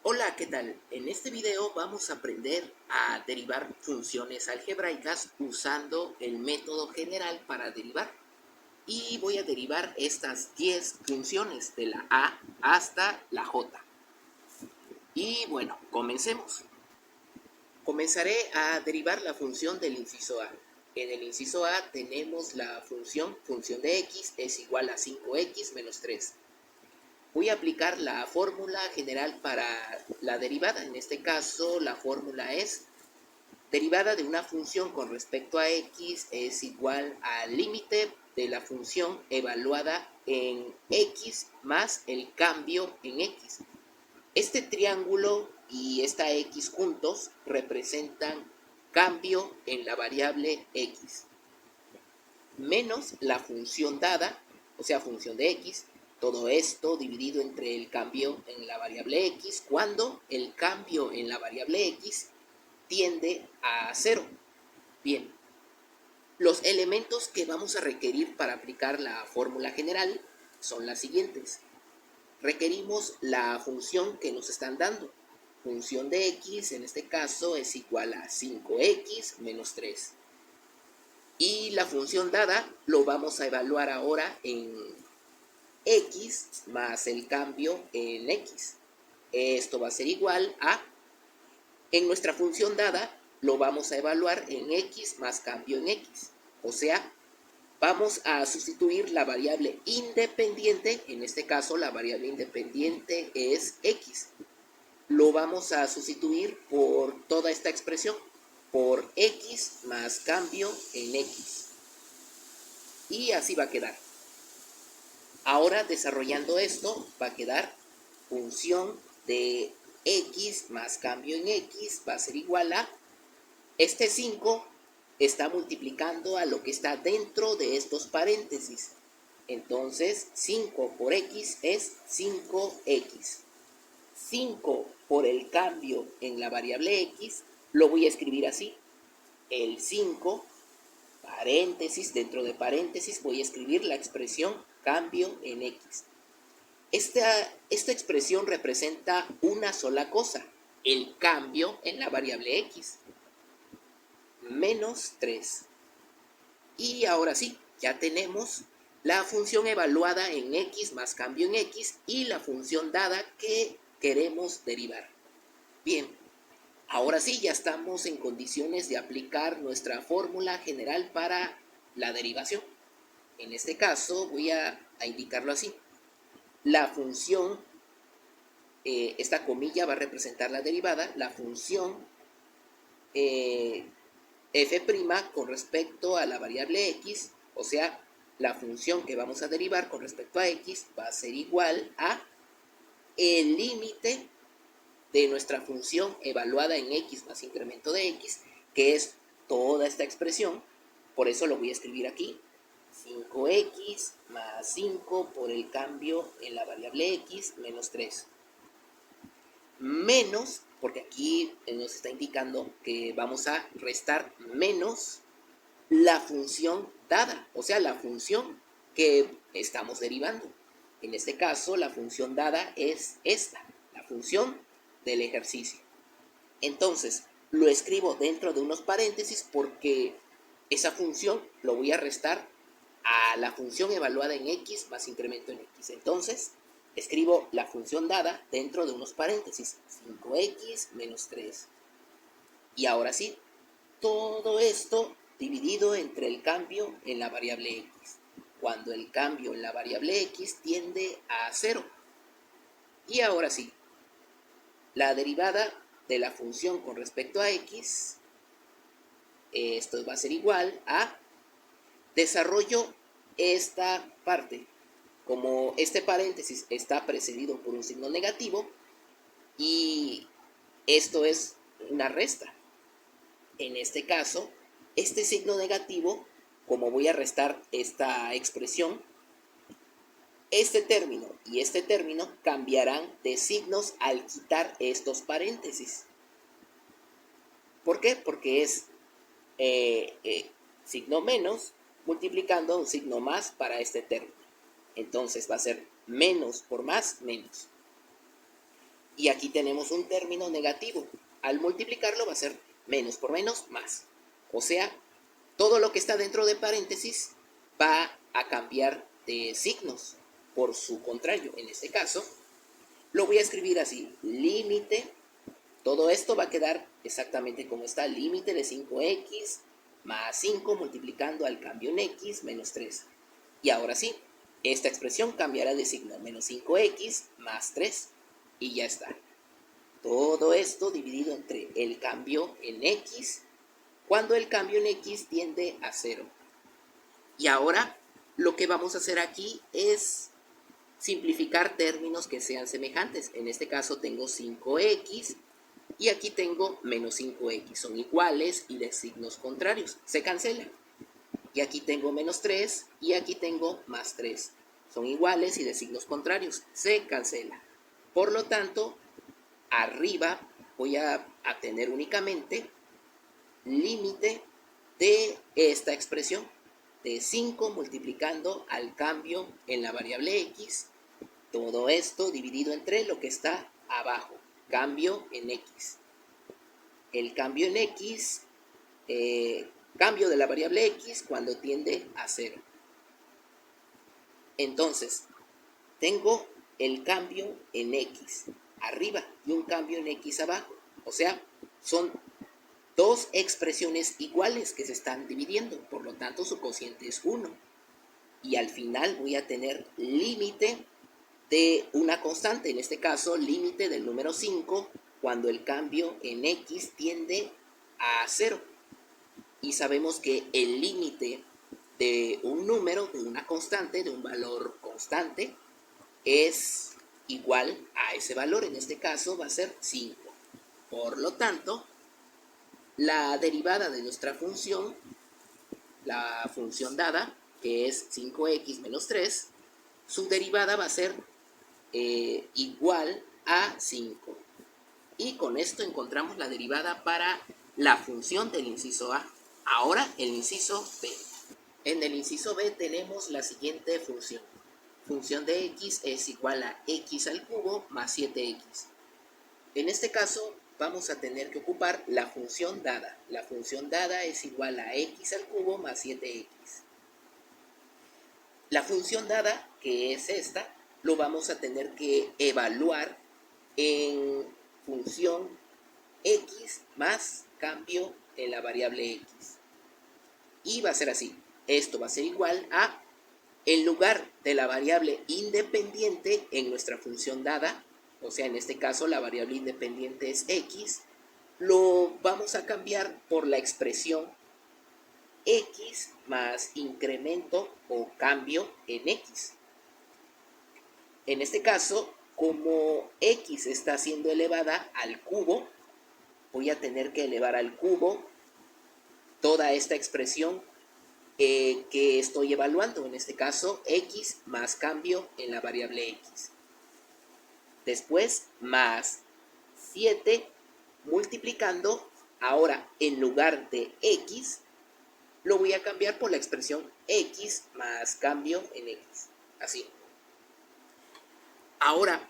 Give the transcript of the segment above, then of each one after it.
Hola, ¿qué tal? En este video vamos a aprender a derivar funciones algebraicas usando el método general para derivar. Y voy a derivar estas 10 funciones de la A hasta la J. Y bueno, comencemos. Comenzaré a derivar la función del inciso A. En el inciso A tenemos la función de x es igual a 5x menos 3. Voy a aplicar la fórmula general para la derivada. En este caso, la fórmula es derivada de una función con respecto a x es igual al límite de la función evaluada en x más el cambio en x. Este triángulo y esta x juntos representan cambio en la variable x, menos la función dada, o sea, función de x, todo esto dividido entre el cambio en la variable x, cuando el cambio en la variable x tiende a 0. Bien, los elementos que vamos a requerir para aplicar la fórmula general son las siguientes. Requerimos la función que nos están dando. Función de x, en este caso, es igual a 5x menos 3. Y la función dada lo vamos a evaluar ahora en x más el cambio en x. Esto va a ser igual a, en nuestra función dada, lo vamos a evaluar en x más cambio en x. O sea, vamos a sustituir la variable independiente, en este caso la variable independiente es x. Lo vamos a sustituir por toda esta expresión, por x más cambio en x. Y así va a quedar. Ahora, desarrollando esto, va a quedar función de x más cambio en x va a ser igual a, este 5 está multiplicando a lo que está dentro de estos paréntesis. Entonces, 5 por x es 5x. 5 por el cambio en la variable x, lo voy a escribir así. El 5, paréntesis, dentro de paréntesis voy a escribir la expresión cambio en x. Esta expresión representa una sola cosa, el cambio en la variable x, menos 3. Y ahora sí, ya tenemos la función evaluada en x más cambio en x y la función dada que queremos derivar. Bien, ahora sí, ya estamos en condiciones de aplicar nuestra fórmula general para la derivación. En este caso voy a indicarlo así. La función, esta comilla va a representar la derivada, la función f' con respecto a la variable x, o sea, la función que vamos a derivar con respecto a x va a ser igual a el límite de nuestra función evaluada en x más incremento de x, que es toda esta expresión. Por eso lo voy a escribir aquí, 5x más 5 por el cambio en la variable x menos 3. Menos, porque aquí nos está indicando que vamos a restar menos la función dada, o sea, la función que estamos derivando. En este caso, la función dada es esta, la función del ejercicio. Entonces, lo escribo dentro de unos paréntesis porque esa función lo voy a restar a la función evaluada en x más incremento en x. Entonces, escribo la función dada dentro de unos paréntesis, 5x menos 3. Y ahora sí, todo esto dividido entre el cambio en la variable x, cuando el cambio en la variable x tiende a 0. Y ahora sí, la derivada de la función con respecto a x, esto va a ser igual a, desarrollo esta parte. Como este paréntesis está precedido por un signo negativo y esto es una resta. En este caso, este signo negativo, como voy a restar esta expresión, este término y este término cambiarán de signos al quitar estos paréntesis. ¿Por qué? Porque es signo menos multiplicando un signo más para este término. Entonces va a ser menos por más, menos. Y aquí tenemos un término negativo. Al multiplicarlo va a ser menos por menos, más. O sea, todo lo que está dentro de paréntesis va a cambiar de signos por su contrario. En este caso, lo voy a escribir así, límite. Todo esto va a quedar exactamente como está, límite de 5x más 5 multiplicando al cambio en x menos 3. Y ahora sí, esta expresión cambiará de signo, menos 5x más 3. Y ya está. Todo esto dividido entre el cambio en x, cuando el cambio en x tiende a 0. Y ahora lo que vamos a hacer aquí es simplificar términos que sean semejantes. En este caso tengo 5x y aquí tengo menos 5x. Son iguales y de signos contrarios. Se cancelan. Y aquí tengo menos 3 y aquí tengo más 3. Son iguales y de signos contrarios. Se cancela. Por lo tanto, arriba voy a tener únicamente límite de esta expresión de 5 multiplicando al cambio en la variable x, todo esto dividido entre lo que está abajo, cambio en x. El cambio en x, cambio de la variable x cuando tiende a 0. Entonces, tengo el cambio en x arriba y un cambio en x abajo. O sea, son dos expresiones iguales que se están dividiendo, por lo tanto su cociente es 1. Y al final voy a tener límite de una constante, en este caso límite del número 5, cuando el cambio en x tiende a 0. Y sabemos que el límite de un número, de una constante, de un valor constante, es igual a ese valor, en este caso va a ser 5. Por lo tanto, la derivada de nuestra función, la función dada, que es 5x menos 3, su derivada va a ser igual a 5. Y con esto encontramos la derivada para la función del inciso A. Ahora el inciso B. En el inciso B tenemos la siguiente función. Función de x es igual a x al cubo más 7x. En este caso vamos a tener que ocupar la función dada. La función dada es igual a x al cubo más 7x. La función dada, que es esta, lo vamos a tener que evaluar en función x más cambio en la variable x. Y va a ser así. Esto va a ser igual a, en lugar de la variable independiente en nuestra función dada, o sea, en este caso la variable independiente es x, lo vamos a cambiar por la expresión x más incremento o cambio en x. En este caso, como x está siendo elevada al cubo, voy a tener que elevar al cubo toda esta expresión que estoy evaluando, en este caso x más cambio en la variable x. Después más 7 multiplicando, ahora en lugar de x, lo voy a cambiar por la expresión x más cambio en x. Así. Ahora,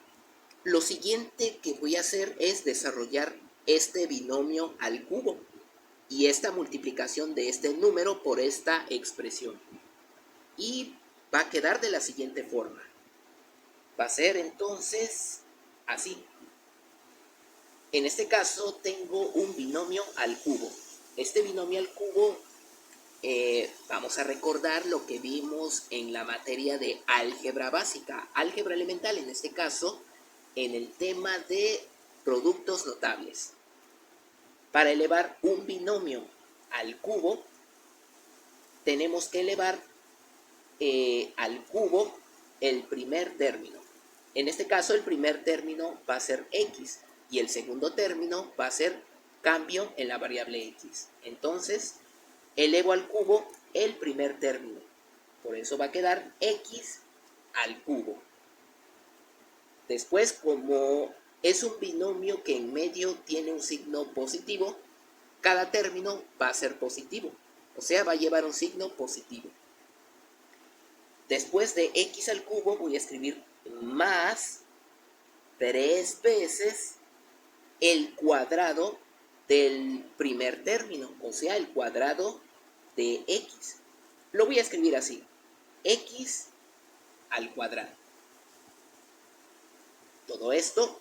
lo siguiente que voy a hacer es desarrollar este binomio al cubo y esta multiplicación de este número por esta expresión. Y va a quedar de la siguiente forma. Va a ser entonces así. En este caso tengo un binomio al cubo. Este binomio al cubo, vamos a recordar lo que vimos en la materia de álgebra básica, álgebra elemental en este caso, en el tema de productos notables. Para elevar un binomio al cubo, tenemos que elevar al cubo el primer término. En este caso, el primer término va a ser x y el segundo término va a ser cambio en la variable x. Entonces, elevo al cubo el primer término. Por eso va a quedar x al cubo. Después, como es un binomio que en medio tiene un signo positivo, cada término va a ser positivo. O sea, va a llevar un signo positivo. Después de x al cubo voy a escribir más 3 veces el cuadrado del primer término, o sea, el cuadrado de x. Lo voy a escribir así, x al cuadrado. Todo esto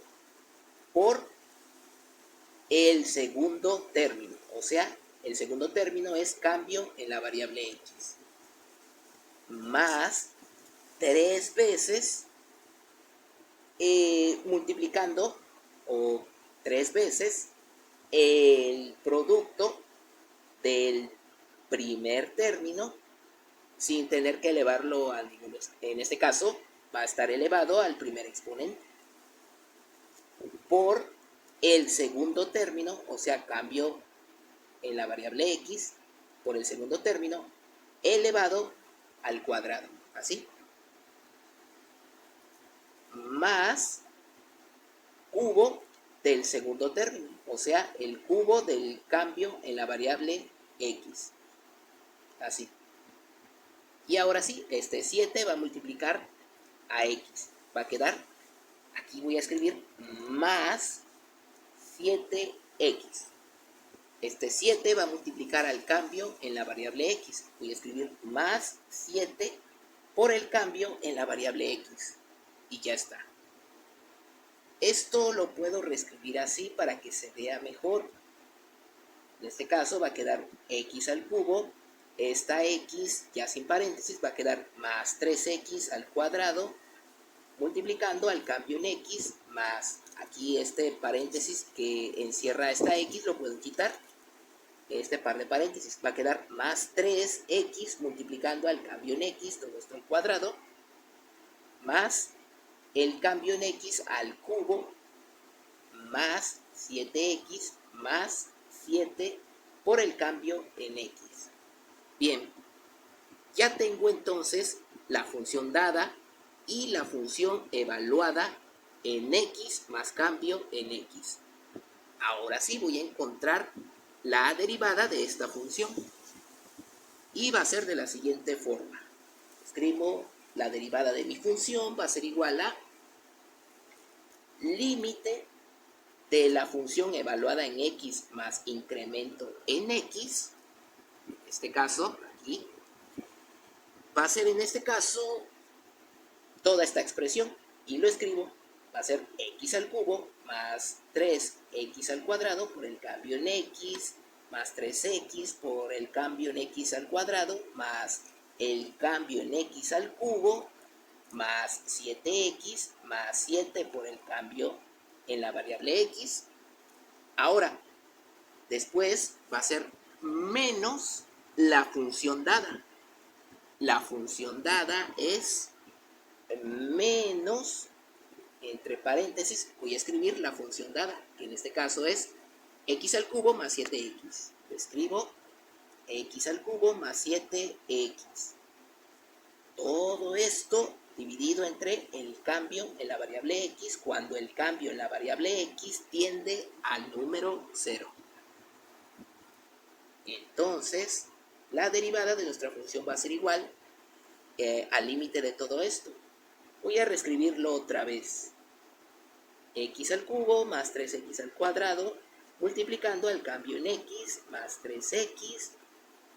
por el segundo término, o sea, el segundo término es cambio en la variable x, más 3 veces multiplicando, o 3 veces el producto del primer término sin tener que elevarlo a ningún. En este caso va a estar elevado al primer exponente por el segundo término, o sea, cambio en la variable x por el segundo término elevado al cuadrado, así, más cubo del segundo término, o sea, el cubo del cambio en la variable x, así. Y ahora sí, este 7 va a multiplicar a x, va a quedar, aquí voy a escribir más 7x. Este 7 va a multiplicar al cambio en la variable x. Voy a escribir más 7 por el cambio en la variable x. Y ya está. Esto lo puedo reescribir así para que se vea mejor. En este caso va a quedar x al cubo. Esta x, ya sin paréntesis, va a quedar más 3x al cuadrado, multiplicando al cambio en x, más aquí este paréntesis que encierra esta x lo puedo quitar. Este par de paréntesis va a quedar más 3x multiplicando al cambio en x, todo esto al cuadrado, más el cambio en x al cubo, más 7x más 7 por el cambio en x. Bien, ya tengo entonces la función dada y la función evaluada en x más cambio en x. Ahora sí voy a encontrar la derivada de esta función y va a ser de la siguiente forma. Escribo la derivada de mi función, va a ser igual a límite de la función evaluada en x más incremento en x, en este caso, aquí, va a ser en este caso toda esta expresión, y lo escribo, va a ser x al cubo más 3x al cuadrado por el cambio en x, más 3x por el cambio en x al cuadrado, más el cambio en x al cubo, más 7x más 7 por el cambio en la variable x. Ahora, después va a ser menos la función dada. La función dada es menos, entre paréntesis, voy a escribir la función dada, que en este caso es x al cubo más 7x. Escribo x al cubo más 7x. Todo esto dividido entre el cambio en la variable x cuando el cambio en la variable x tiende al número 0. Entonces, la derivada de nuestra función va a ser igual al límite de todo esto. Voy a reescribirlo otra vez. X al cubo más 3x al cuadrado, multiplicando al cambio en x, más 3x,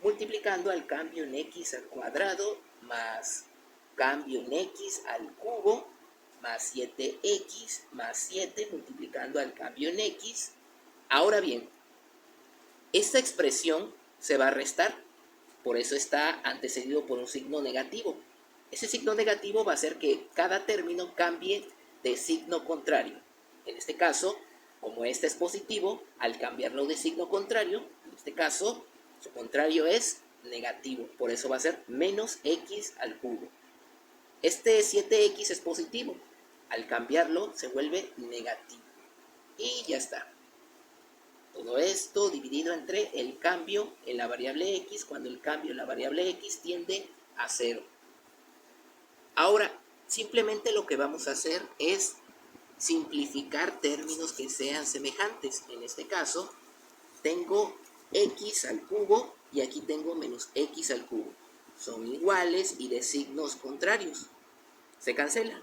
multiplicando al cambio en x al cuadrado, más cambio en x al cubo, más 7x, más 7, multiplicando al cambio en x. Ahora bien, esta expresión se va a restar, por eso está antecedido por un signo negativo. Ese signo negativo va a hacer que cada término cambie de signo contrario. En este caso, como este es positivo, al cambiarlo de signo contrario, en este caso, su contrario es negativo, por eso va a ser menos x al cubo. Este 7x es positivo, al cambiarlo se vuelve negativo. Y ya está. Todo esto dividido entre el cambio en la variable x cuando el cambio en la variable x tiende a 0. Ahora, simplemente lo que vamos a hacer es simplificar términos que sean semejantes. En este caso, tengo x al cubo y aquí tengo menos x al cubo. Son iguales y de signos contrarios. Se cancelan.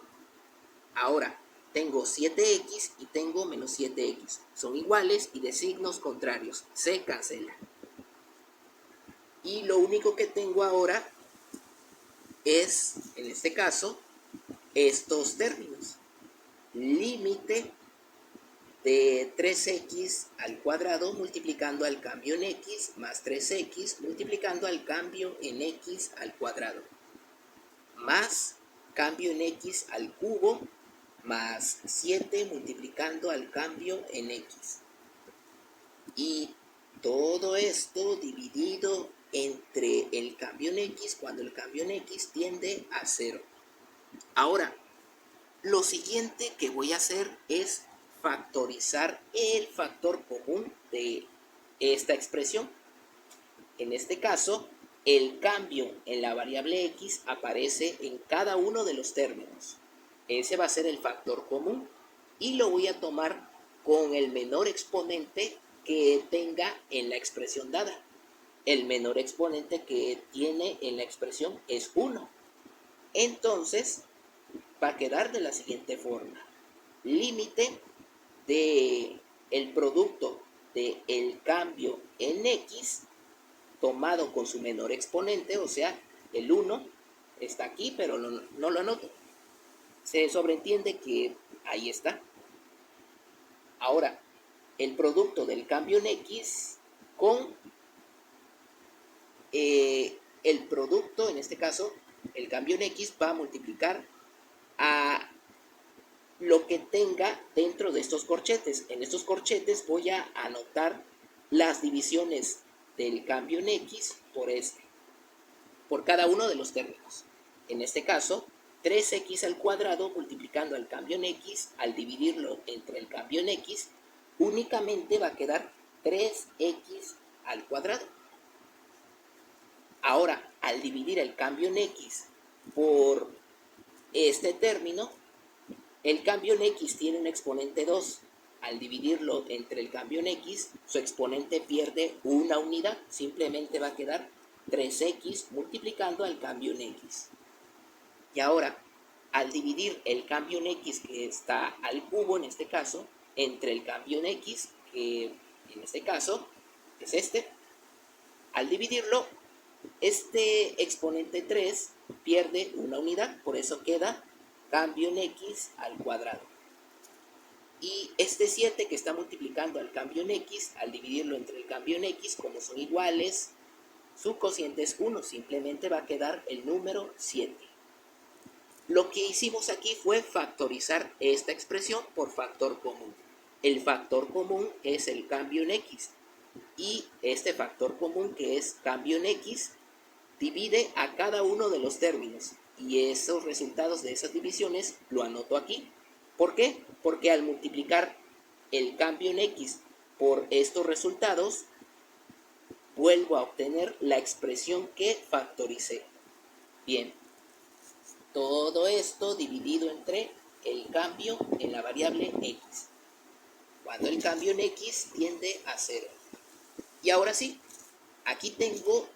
Ahora, tengo 7x y tengo menos 7x. Son iguales y de signos contrarios. Se cancelan. Y lo único que tengo ahora es, en este caso, estos términos. Límite de 3x al cuadrado multiplicando al cambio en x más 3x multiplicando al cambio en x al cuadrado más cambio en x al cubo más 7 multiplicando al cambio en x. Y todo esto dividido entre el cambio en x cuando el cambio en x tiende a 0. Ahora, lo siguiente que voy a hacer es factorizar el factor común de esta expresión. En este caso, el cambio en la variable x aparece en cada uno de los términos. Ese va a ser el factor común y lo voy a tomar con el menor exponente que tenga en la expresión dada. El menor exponente que tiene en la expresión es 1. Entonces, va a quedar de la siguiente forma. Límite de el producto del cambio en x tomado con su menor exponente, o sea, el 1 está aquí, pero no lo anoto. Se sobreentiende que ahí está. Ahora, el producto del cambio en x con el producto, en este caso, el cambio en x va a multiplicar a lo que tenga dentro de estos corchetes. En estos corchetes voy a anotar las divisiones del cambio en x por cada uno de los términos. En este caso, 3x al cuadrado multiplicando al cambio en x, al dividirlo entre el cambio en x, únicamente va a quedar 3x al cuadrado. Ahora, al dividir el cambio en x por este término, el cambio en x tiene un exponente 2. Al dividirlo entre el cambio en x, su exponente pierde una unidad. Simplemente va a quedar 3x multiplicando al cambio en x. Y ahora, al dividir el cambio en x, que está al cubo en este caso, entre el cambio en x, que en este caso es este, al dividirlo, este exponente 3 pierde una unidad, por eso queda cambio en x al cuadrado. Y este 7 que está multiplicando al cambio en x, al dividirlo entre el cambio en x, como son iguales, su cociente es 1, simplemente va a quedar el número 7. Lo que hicimos aquí fue factorizar esta expresión por factor común. El factor común es el cambio en x. Y este factor común, que es cambio en x, divide a cada uno de los términos. Y esos resultados de esas divisiones lo anoto aquí. ¿Por qué? Porque al multiplicar el cambio en x por estos resultados, vuelvo a obtener la expresión que factoricé. Bien, todo esto dividido entre el cambio en la variable x, cuando el cambio en x tiende a 0. Y ahora sí, aquí tengo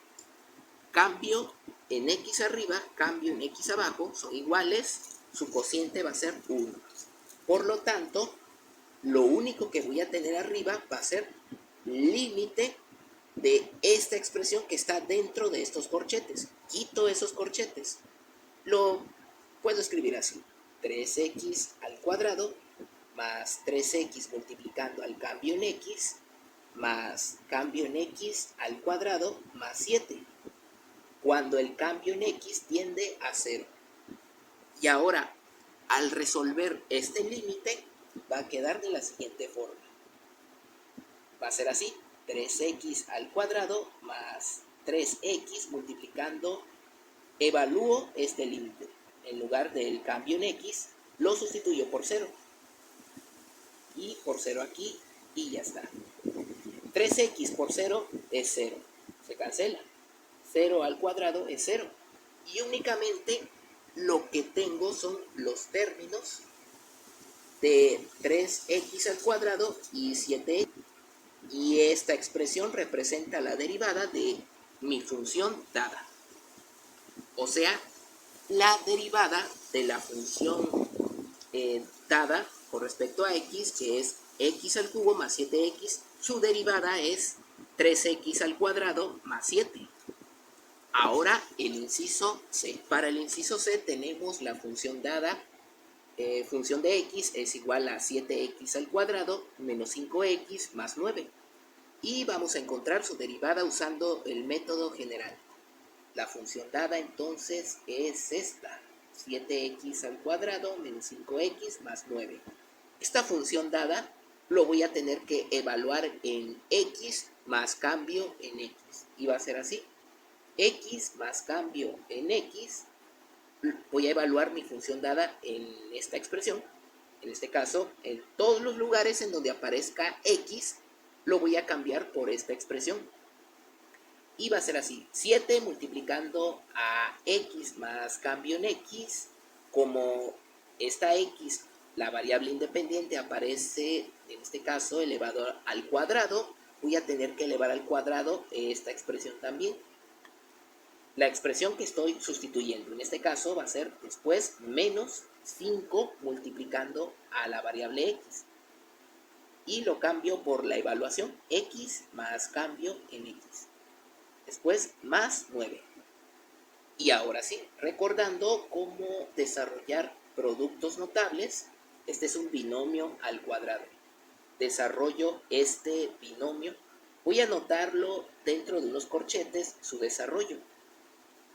cambio en x arriba, cambio en x abajo, son iguales, su cociente va a ser 1. Por lo tanto, lo único que voy a tener arriba va a ser límite de esta expresión que está dentro de estos corchetes. Quito esos corchetes. Lo puedo escribir así. 3x al cuadrado más 3x multiplicando al cambio en x más cambio en x al cuadrado más 7. Cuando el cambio en x tiende a 0. Y ahora, al resolver este límite, va a quedar de la siguiente forma. Va a ser así, 3x al cuadrado más 3x multiplicando, evalúo este límite. En lugar del cambio en x, lo sustituyo por 0. Y por 0 aquí, y ya está. 3x por 0 es 0. Se cancela. 0 al cuadrado es 0. Y únicamente lo que tengo son los términos de 3x al cuadrado y 7x. Y esta expresión representa la derivada de mi función dada. O sea, la derivada de la función dada con respecto a x, que es x al cubo más 7x, su derivada es 3x al cuadrado más 7. Ahora el inciso C. Para el inciso C tenemos la función dada, función de x es igual a 7x al cuadrado menos 5x más 9. Y vamos a encontrar su derivada usando el método general. La función dada entonces es esta, 7x al cuadrado menos 5x más 9. Esta función dada lo voy a tener que evaluar en x más cambio en x. Y va a ser así. X más cambio en x, voy a evaluar mi función dada en esta expresión. En este caso, en todos los lugares en donde aparezca x, lo voy a cambiar por esta expresión. Y va a ser así, 7 multiplicando a x más cambio en x, como esta x, la variable independiente, aparece en este caso elevado al cuadrado, voy a tener que elevar al cuadrado esta expresión también. La expresión que estoy sustituyendo en este caso va a ser después menos 5 multiplicando a la variable x. Y lo cambio por la evaluación, x más cambio en x. Después más 9. Y ahora sí, recordando cómo desarrollar productos notables, este es un binomio al cuadrado. Desarrollo este binomio. Voy a anotarlo dentro de unos corchetes, su desarrollo.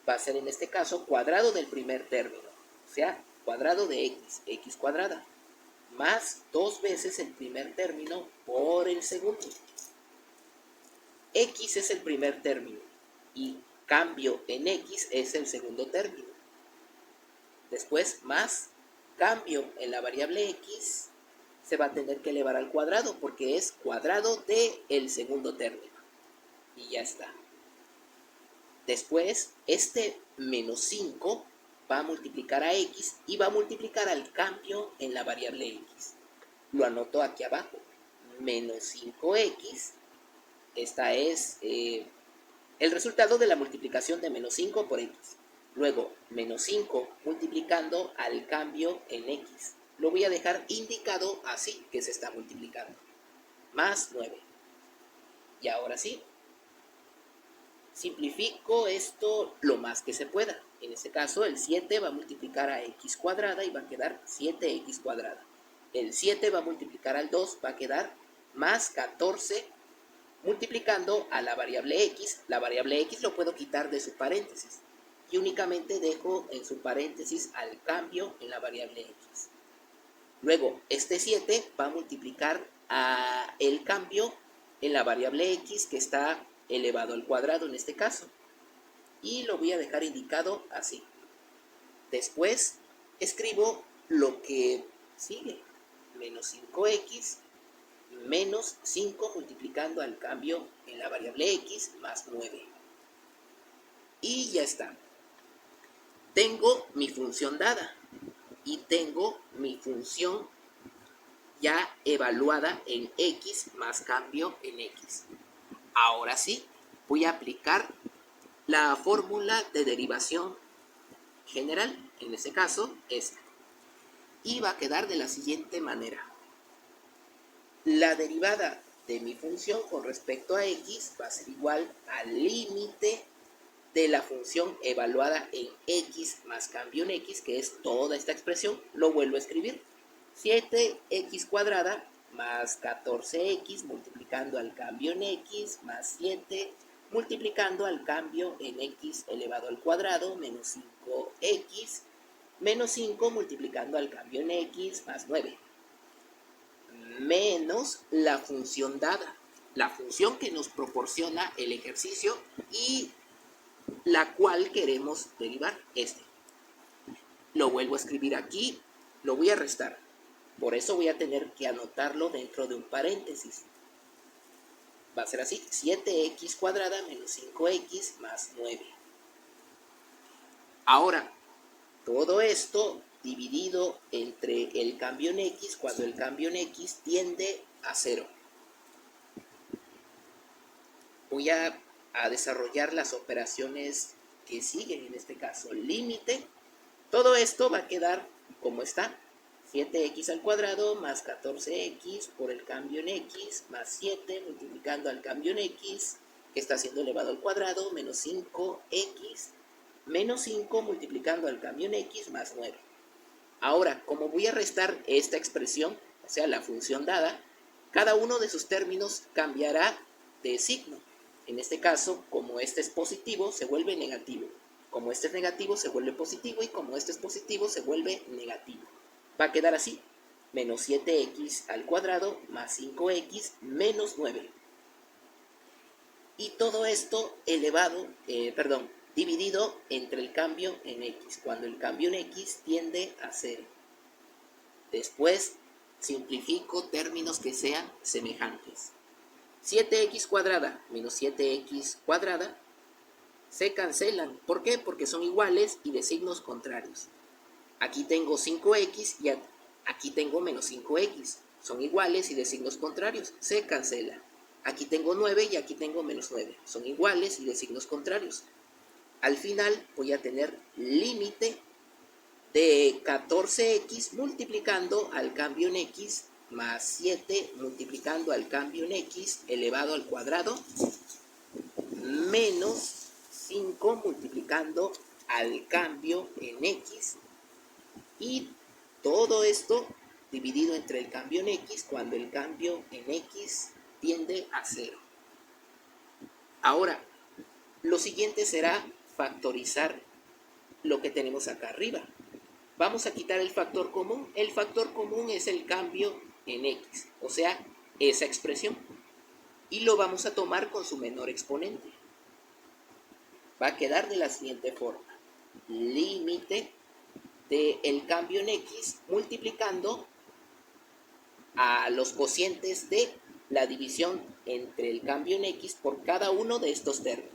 Va a ser en este caso cuadrado del primer término, o sea, cuadrado de x, x cuadrada, más 2 veces el primer término por el segundo. X es el primer término y cambio en x es el segundo término. Después más cambio en la variable x se va a tener que elevar al cuadrado porque es cuadrado del segundo término. Y ya está. Después, este menos 5 va a multiplicar a x y va a multiplicar al cambio en la variable x. Lo anoto aquí abajo. Menos 5x. Esta es el resultado de la multiplicación de menos 5 por x. Luego, menos 5 multiplicando al cambio en x. Lo voy a dejar indicado así, que se está multiplicando. Más 9. Y ahora sí, simplifico esto lo más que se pueda. En este caso, el 7 va a multiplicar a x cuadrada y va a quedar 7x cuadrada. El 7 va a multiplicar al 2, va a quedar más 14 multiplicando a la variable x. La variable x lo puedo quitar de su paréntesis y únicamente dejo en su paréntesis al cambio en la variable x. Luego, este 7 va a multiplicar a el cambio en la variable x que está elevado al cuadrado en este caso. Y lo voy a dejar indicado así. Después escribo lo que sigue. Menos 5x menos 5 multiplicando al cambio en la variable x más 9. Y ya está. Tengo mi función dada y tengo mi función ya evaluada en x más cambio en x. Ahora sí, voy a aplicar la fórmula de derivación general, en este caso esta. Y va a quedar de la siguiente manera. La derivada de mi función con respecto a x va a ser igual al límite de la función evaluada en x más cambio en x, que es toda esta expresión. Lo vuelvo a escribir. 7x cuadrada más 14x multiplicando al cambio en x más 7 multiplicando al cambio en x elevado al cuadrado menos 5x menos 5 multiplicando al cambio en x más 9 menos la función dada, la función que nos proporciona el ejercicio y la cual queremos derivar, Lo vuelvo a escribir aquí, lo voy a restar. Por eso voy a tener que anotarlo dentro de un paréntesis. Va a ser así, 7x cuadrada menos 5x más 9. Ahora, todo esto dividido entre el cambio en x cuando el cambio en x tiende a 0. Voy a desarrollar las operaciones que siguen en este caso. Límite. Todo esto va a quedar como está. 7x al cuadrado más 14x por el cambio en x más 7 multiplicando al cambio en x, que está siendo elevado al cuadrado, menos 5x menos 5 multiplicando al cambio en x más 9. Ahora, como voy a restar esta expresión, o sea, la función dada, cada uno de sus términos cambiará de signo. En este caso, como este es positivo, se vuelve negativo. Como este es negativo, se vuelve positivo. Y como este es positivo, se vuelve negativo. Va a quedar así. Menos 7x al cuadrado más 5x menos 9. Y todo esto dividido entre el cambio en x, cuando el cambio en x tiende a 0. Después simplifico términos que sean semejantes. 7x cuadrada menos 7x cuadrada se cancelan. ¿Por qué? Porque son iguales y de signos contrarios. Aquí tengo 5x y aquí tengo menos 5x. Son iguales y de signos contrarios. Se cancelan. Aquí tengo 9 y aquí tengo menos 9. Son iguales y de signos contrarios. Al final voy a tener límite de 14x multiplicando al cambio en x más 7 multiplicando al cambio en x elevado al cuadrado menos 5 multiplicando al cambio en x, y todo esto dividido entre el cambio en x cuando el cambio en x tiende a 0. Ahora, lo siguiente será factorizar lo que tenemos acá arriba. Vamos a quitar el factor común. El factor común es el cambio en x, o sea, esa expresión. Y lo vamos a tomar con su menor exponente. Va a quedar de la siguiente forma. Límite del cambio en x multiplicando a los cocientes de la división entre el cambio en x por cada uno de estos términos.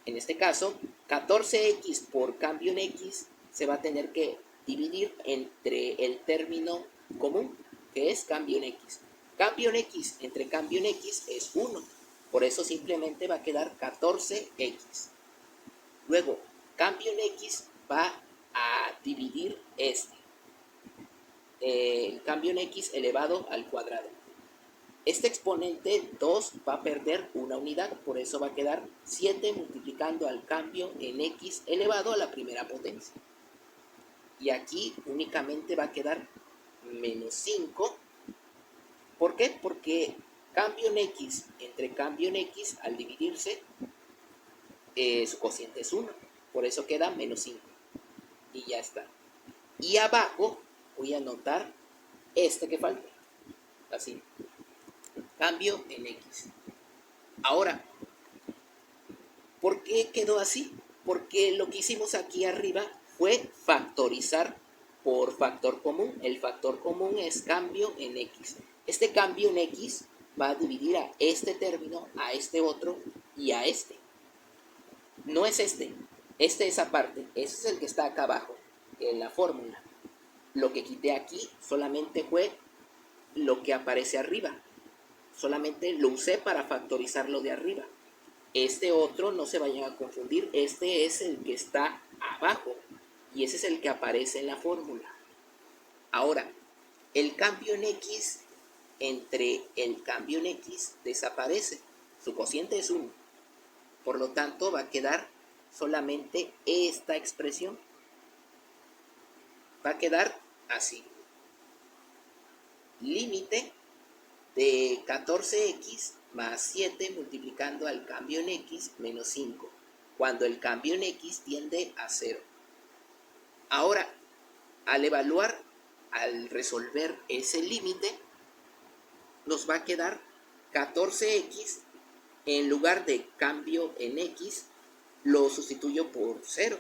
En este caso, 14x por cambio en x se va a tener que dividir entre el término común, que es cambio en x. Cambio en x entre cambio en x es 1. Por eso simplemente va a quedar 14x. Luego, cambio en x va a dividir el cambio en x elevado al cuadrado. Este exponente 2 va a perder una unidad, por eso va a quedar 7 multiplicando al cambio en x elevado a la primera potencia. Y aquí únicamente va a quedar menos 5. ¿Por qué? Porque cambio en x entre cambio en x al dividirse, su cociente es 1. Por eso queda menos 5. Y ya está. Y abajo voy a anotar este que falta. Así. Cambio en x. Ahora, ¿por qué quedó así? Porque lo que hicimos aquí arriba fue factorizar por factor común. El factor común es cambio en x. Este cambio en x va a dividir a este término, a este otro y a este. No es este es aparte. Ese es el que está acá abajo, en la fórmula. Lo que quité aquí solamente fue lo que aparece arriba. Solamente lo usé para factorizar lo de arriba. Este otro, no se vayan a confundir, este es el que está abajo y ese es el que aparece en la fórmula. Ahora, el cambio en x entre el cambio en x desaparece. Su cociente es 1. Por lo tanto, va a quedar solamente esta expresión. Va a quedar así. Límite de 14x más 7 multiplicando al cambio en x menos 5, cuando el cambio en x tiende a 0. Ahora, al resolver ese límite, nos va a quedar 14x, en lugar de cambio en x, lo sustituyo por 0.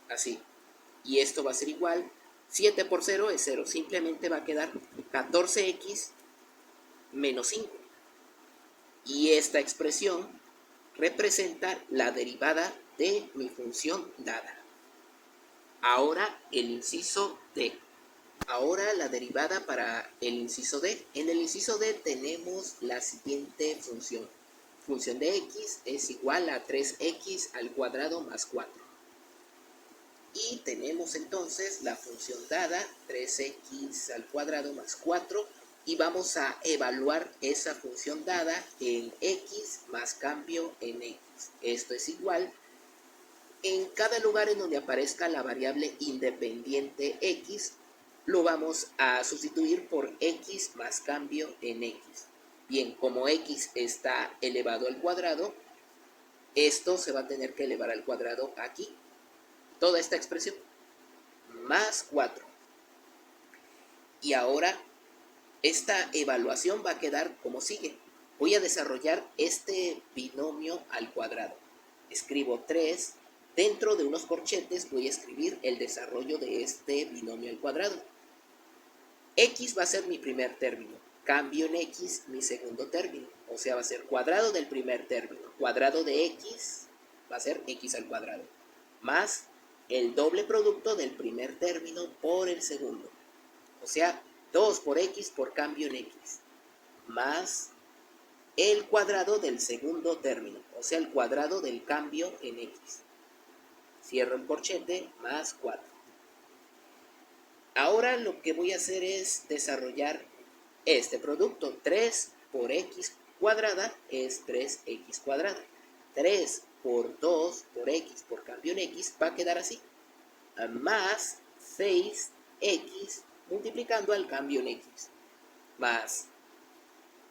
Así. Y esto va a ser igual. 7 por 0 es 0. Simplemente va a quedar 14x menos 5. Y esta expresión representa la derivada de mi función dada. Ahora el inciso D. Ahora la derivada para el inciso D. En el inciso D tenemos la siguiente función. Función de x es igual a 3x al cuadrado más 4. Y tenemos entonces la función dada, 3x al cuadrado más 4, y vamos a evaluar esa función dada en x más cambio en x. Esto es igual, en cada lugar en donde aparezca la variable independiente x, lo vamos a sustituir por x más cambio en x. Bien, como x está elevado al cuadrado, esto se va a tener que elevar al cuadrado aquí. Toda esta expresión, más 4. Y ahora, esta evaluación va a quedar como sigue. Voy a desarrollar este binomio al cuadrado. Escribo 3. Dentro de unos corchetes voy a escribir el desarrollo de este binomio al cuadrado. X va a ser mi primer término. Cambio en x mi segundo término. O sea, va a ser cuadrado del primer término. Cuadrado de x va a ser x al cuadrado. Más el doble producto del primer término por el segundo. O sea, 2 por x por cambio en x. Más el cuadrado del segundo término. O sea, el cuadrado del cambio en x. Cierro el corchete, más 4. Ahora lo que voy a hacer es desarrollar este producto. 3 por x cuadrada es 3x cuadrada. 3 por 2 por x por cambio en x va a quedar así. Más 6x multiplicando al cambio en x. Más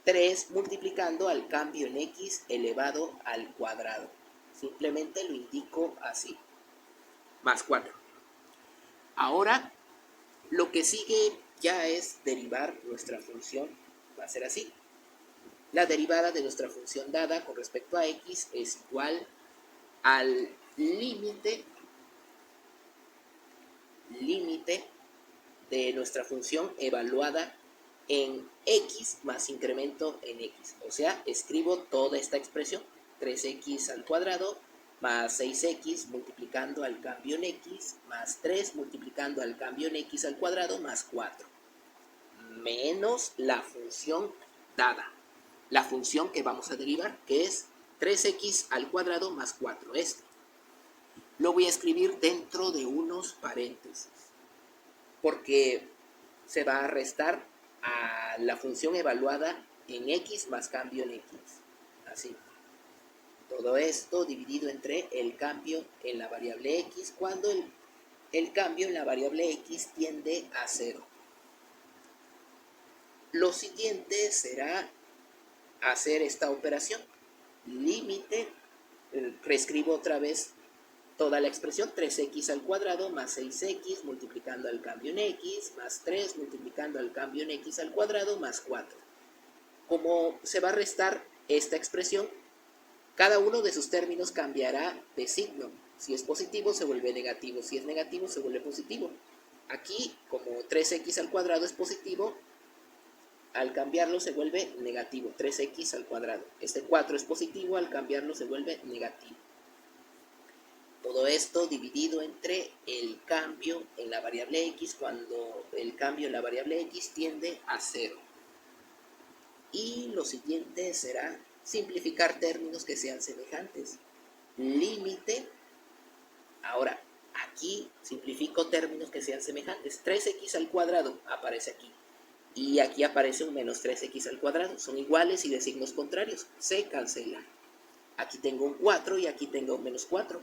3 multiplicando al cambio en x elevado al cuadrado. Simplemente lo indico así. Más 4. Ahora, lo que sigue ya es derivar nuestra función. Va a ser así. La derivada de nuestra función dada con respecto a x es igual al límite de nuestra función evaluada en x más incremento en x. O sea, escribo toda esta expresión, 3x al cuadrado más 6x multiplicando al cambio en x, más 3 multiplicando al cambio en x al cuadrado, más 4. Menos la función dada, la función que vamos a derivar, que es 3x al cuadrado más 4. Lo voy a escribir dentro de unos paréntesis, porque se va a restar a la función evaluada en x más cambio en x. Así. Todo esto dividido entre el cambio en la variable x cuando el cambio en la variable x tiende a 0. Lo siguiente será hacer esta operación. Límite, reescribo otra vez toda la expresión, 3x al cuadrado más 6x multiplicando al cambio en x, más 3 multiplicando al cambio en x al cuadrado, más 4. Como se va a restar esta expresión, cada uno de sus términos cambiará de signo. Si es positivo, se vuelve negativo. Si es negativo, se vuelve positivo. Aquí, como 3x al cuadrado es positivo, al cambiarlo se vuelve negativo. 3x al cuadrado. Este 4 es positivo, al cambiarlo se vuelve negativo. Todo esto dividido entre el cambio en la variable x cuando el cambio en la variable x tiende a 0. Y lo siguiente será simplificar términos que sean semejantes. Límite. Ahora, aquí simplifico términos que sean semejantes. 3x al cuadrado aparece aquí. Y aquí aparece un menos 3x al cuadrado. Son iguales y de signos contrarios. Se cancela. Aquí tengo un 4 y aquí tengo un menos 4.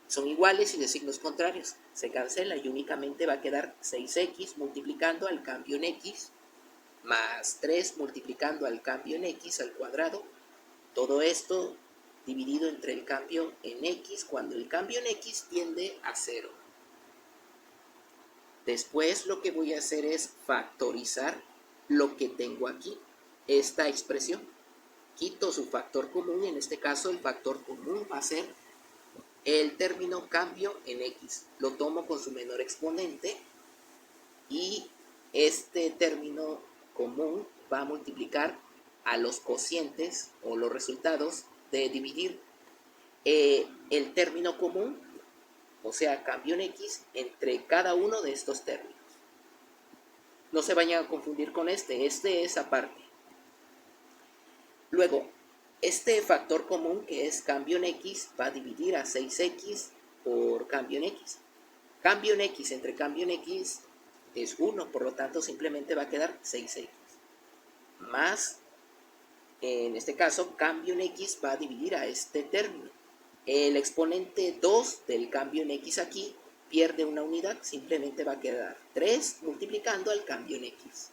Son iguales y de signos contrarios. Se cancela y únicamente va a quedar 6x multiplicando al cambio en x más 3 multiplicando al cambio en x al cuadrado. Todo esto dividido entre el cambio en x cuando el cambio en x tiende a 0. Después lo que voy a hacer es factorizar lo que tengo aquí, esta expresión. Quito su factor común, en este caso el factor común va a ser el término cambio en x. Lo tomo con su menor exponente y este término común va a multiplicar a los cocientes o los resultados de dividir el término común, o sea, cambio en x, entre cada uno de estos términos. No se vayan a confundir con este es aparte. Luego, este factor común que es cambio en x va a dividir a 6x por cambio en x. Cambio en x entre cambio en x es 1, por lo tanto simplemente va a quedar 6x. Más, en este caso, cambio en x va a dividir a este término. El exponente 2 del cambio en x aquí pierde una unidad, simplemente va a quedar 3 multiplicando al cambio en x.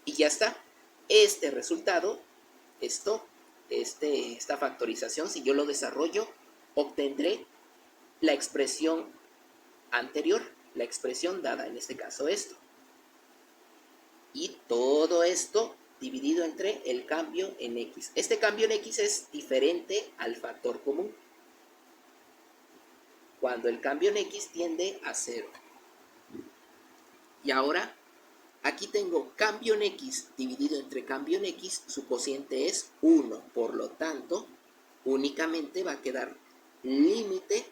Y ya está. Este resultado, esta factorización, si yo lo desarrollo, obtendré la expresión anterior, la expresión dada, en este caso esto. Y todo esto dividido entre el cambio en x. Este cambio en x es diferente al factor común, cuando el cambio en x tiende a 0. Y ahora, aquí tengo cambio en x dividido entre cambio en x, su cociente es 1, por lo tanto, únicamente va a quedar límite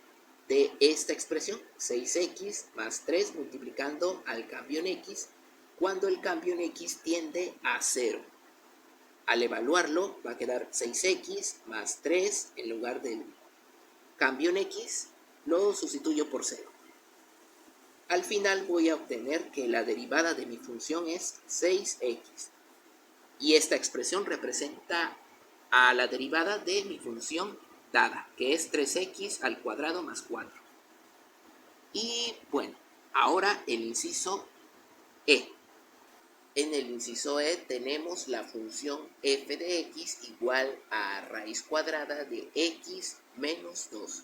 de esta expresión, 6x más 3 multiplicando al cambio en x, cuando el cambio en x tiende a 0. Al evaluarlo va a quedar 6x más 3, en lugar del cambio en x, lo sustituyo por 0. Al final voy a obtener que la derivada de mi función es 6x. Y esta expresión representa a la derivada de mi función dada, que es 3x al cuadrado más 4. Y bueno, ahora el inciso E. En el inciso E tenemos la función f de x igual a raíz cuadrada de x menos 2.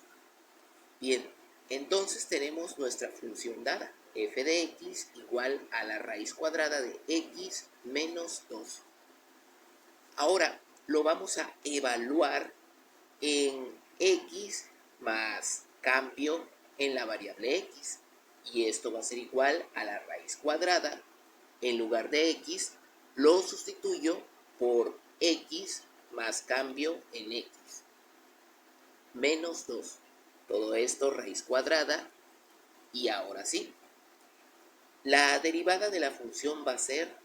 Bien, entonces tenemos nuestra función dada, f de x igual a la raíz cuadrada de x menos 2. Ahora lo vamos a evaluar en x más cambio en la variable x. Y esto va a ser igual a la raíz cuadrada. En lugar de x, lo sustituyo por x más cambio en x. Menos 2. Todo esto raíz cuadrada. Y ahora sí, la derivada de la función va a ser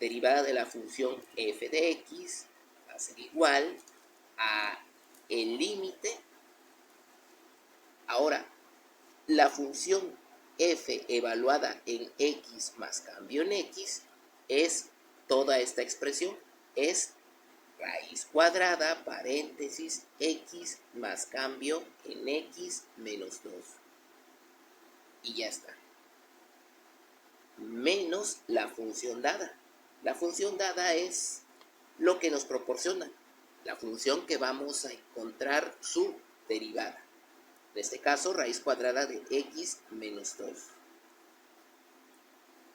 derivada de la función f de x va a ser igual a el límite. Ahora, la función f evaluada en x más cambio en x es toda esta expresión, es raíz cuadrada, paréntesis, x más cambio en x menos 2. Y ya está. Menos la función dada. La función dada es lo que nos proporciona, la función que vamos a encontrar su derivada. En este caso, raíz cuadrada de x menos 2.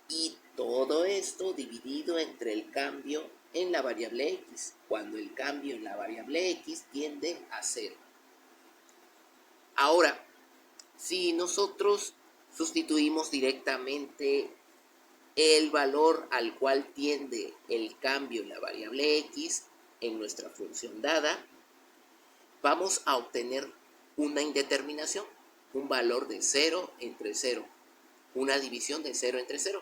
Y todo esto dividido entre el cambio en la variable x, cuando el cambio en la variable x tiende a 0. Ahora, si nosotros sustituimos directamente el valor al cual tiende el cambio en la variable x en nuestra función dada, vamos a obtener una indeterminación, un valor de 0 entre 0, una división de 0 entre 0.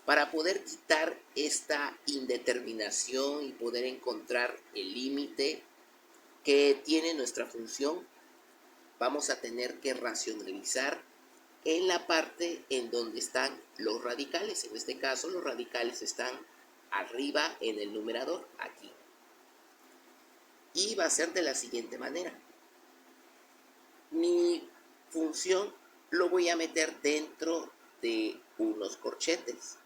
Para poder quitar esta indeterminación y poder encontrar el límite que tiene nuestra función, vamos a tener que racionalizar en la parte en donde están los radicales. En este caso, los radicales están arriba en el numerador, aquí. Y va a ser de la siguiente manera. Mi función lo voy a meter dentro de unos corchetes.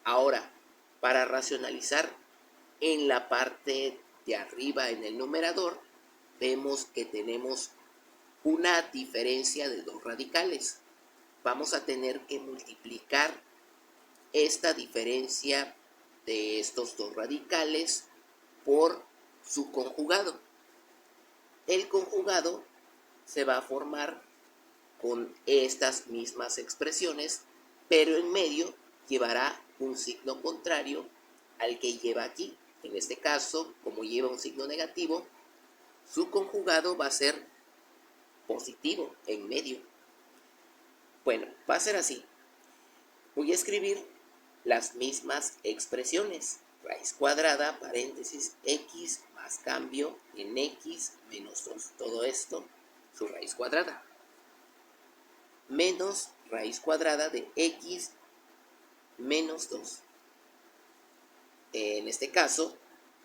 Ahora, para racionalizar en la parte de arriba en el numerador, vemos que tenemos una diferencia de dos radicales. Vamos a tener que multiplicar esta diferencia de estos dos radicales por su conjugado. El conjugado se va a formar con estas mismas expresiones, pero en medio llevará un signo contrario al que lleva aquí. En este caso, como lleva un signo negativo, su conjugado va a ser positivo en medio. Bueno, va a ser así. Voy a escribir las mismas expresiones. raíz cuadrada, paréntesis, x más cambio en x menos 2. Todo esto, su raíz cuadrada. Menos raíz cuadrada de x menos 2. En este caso,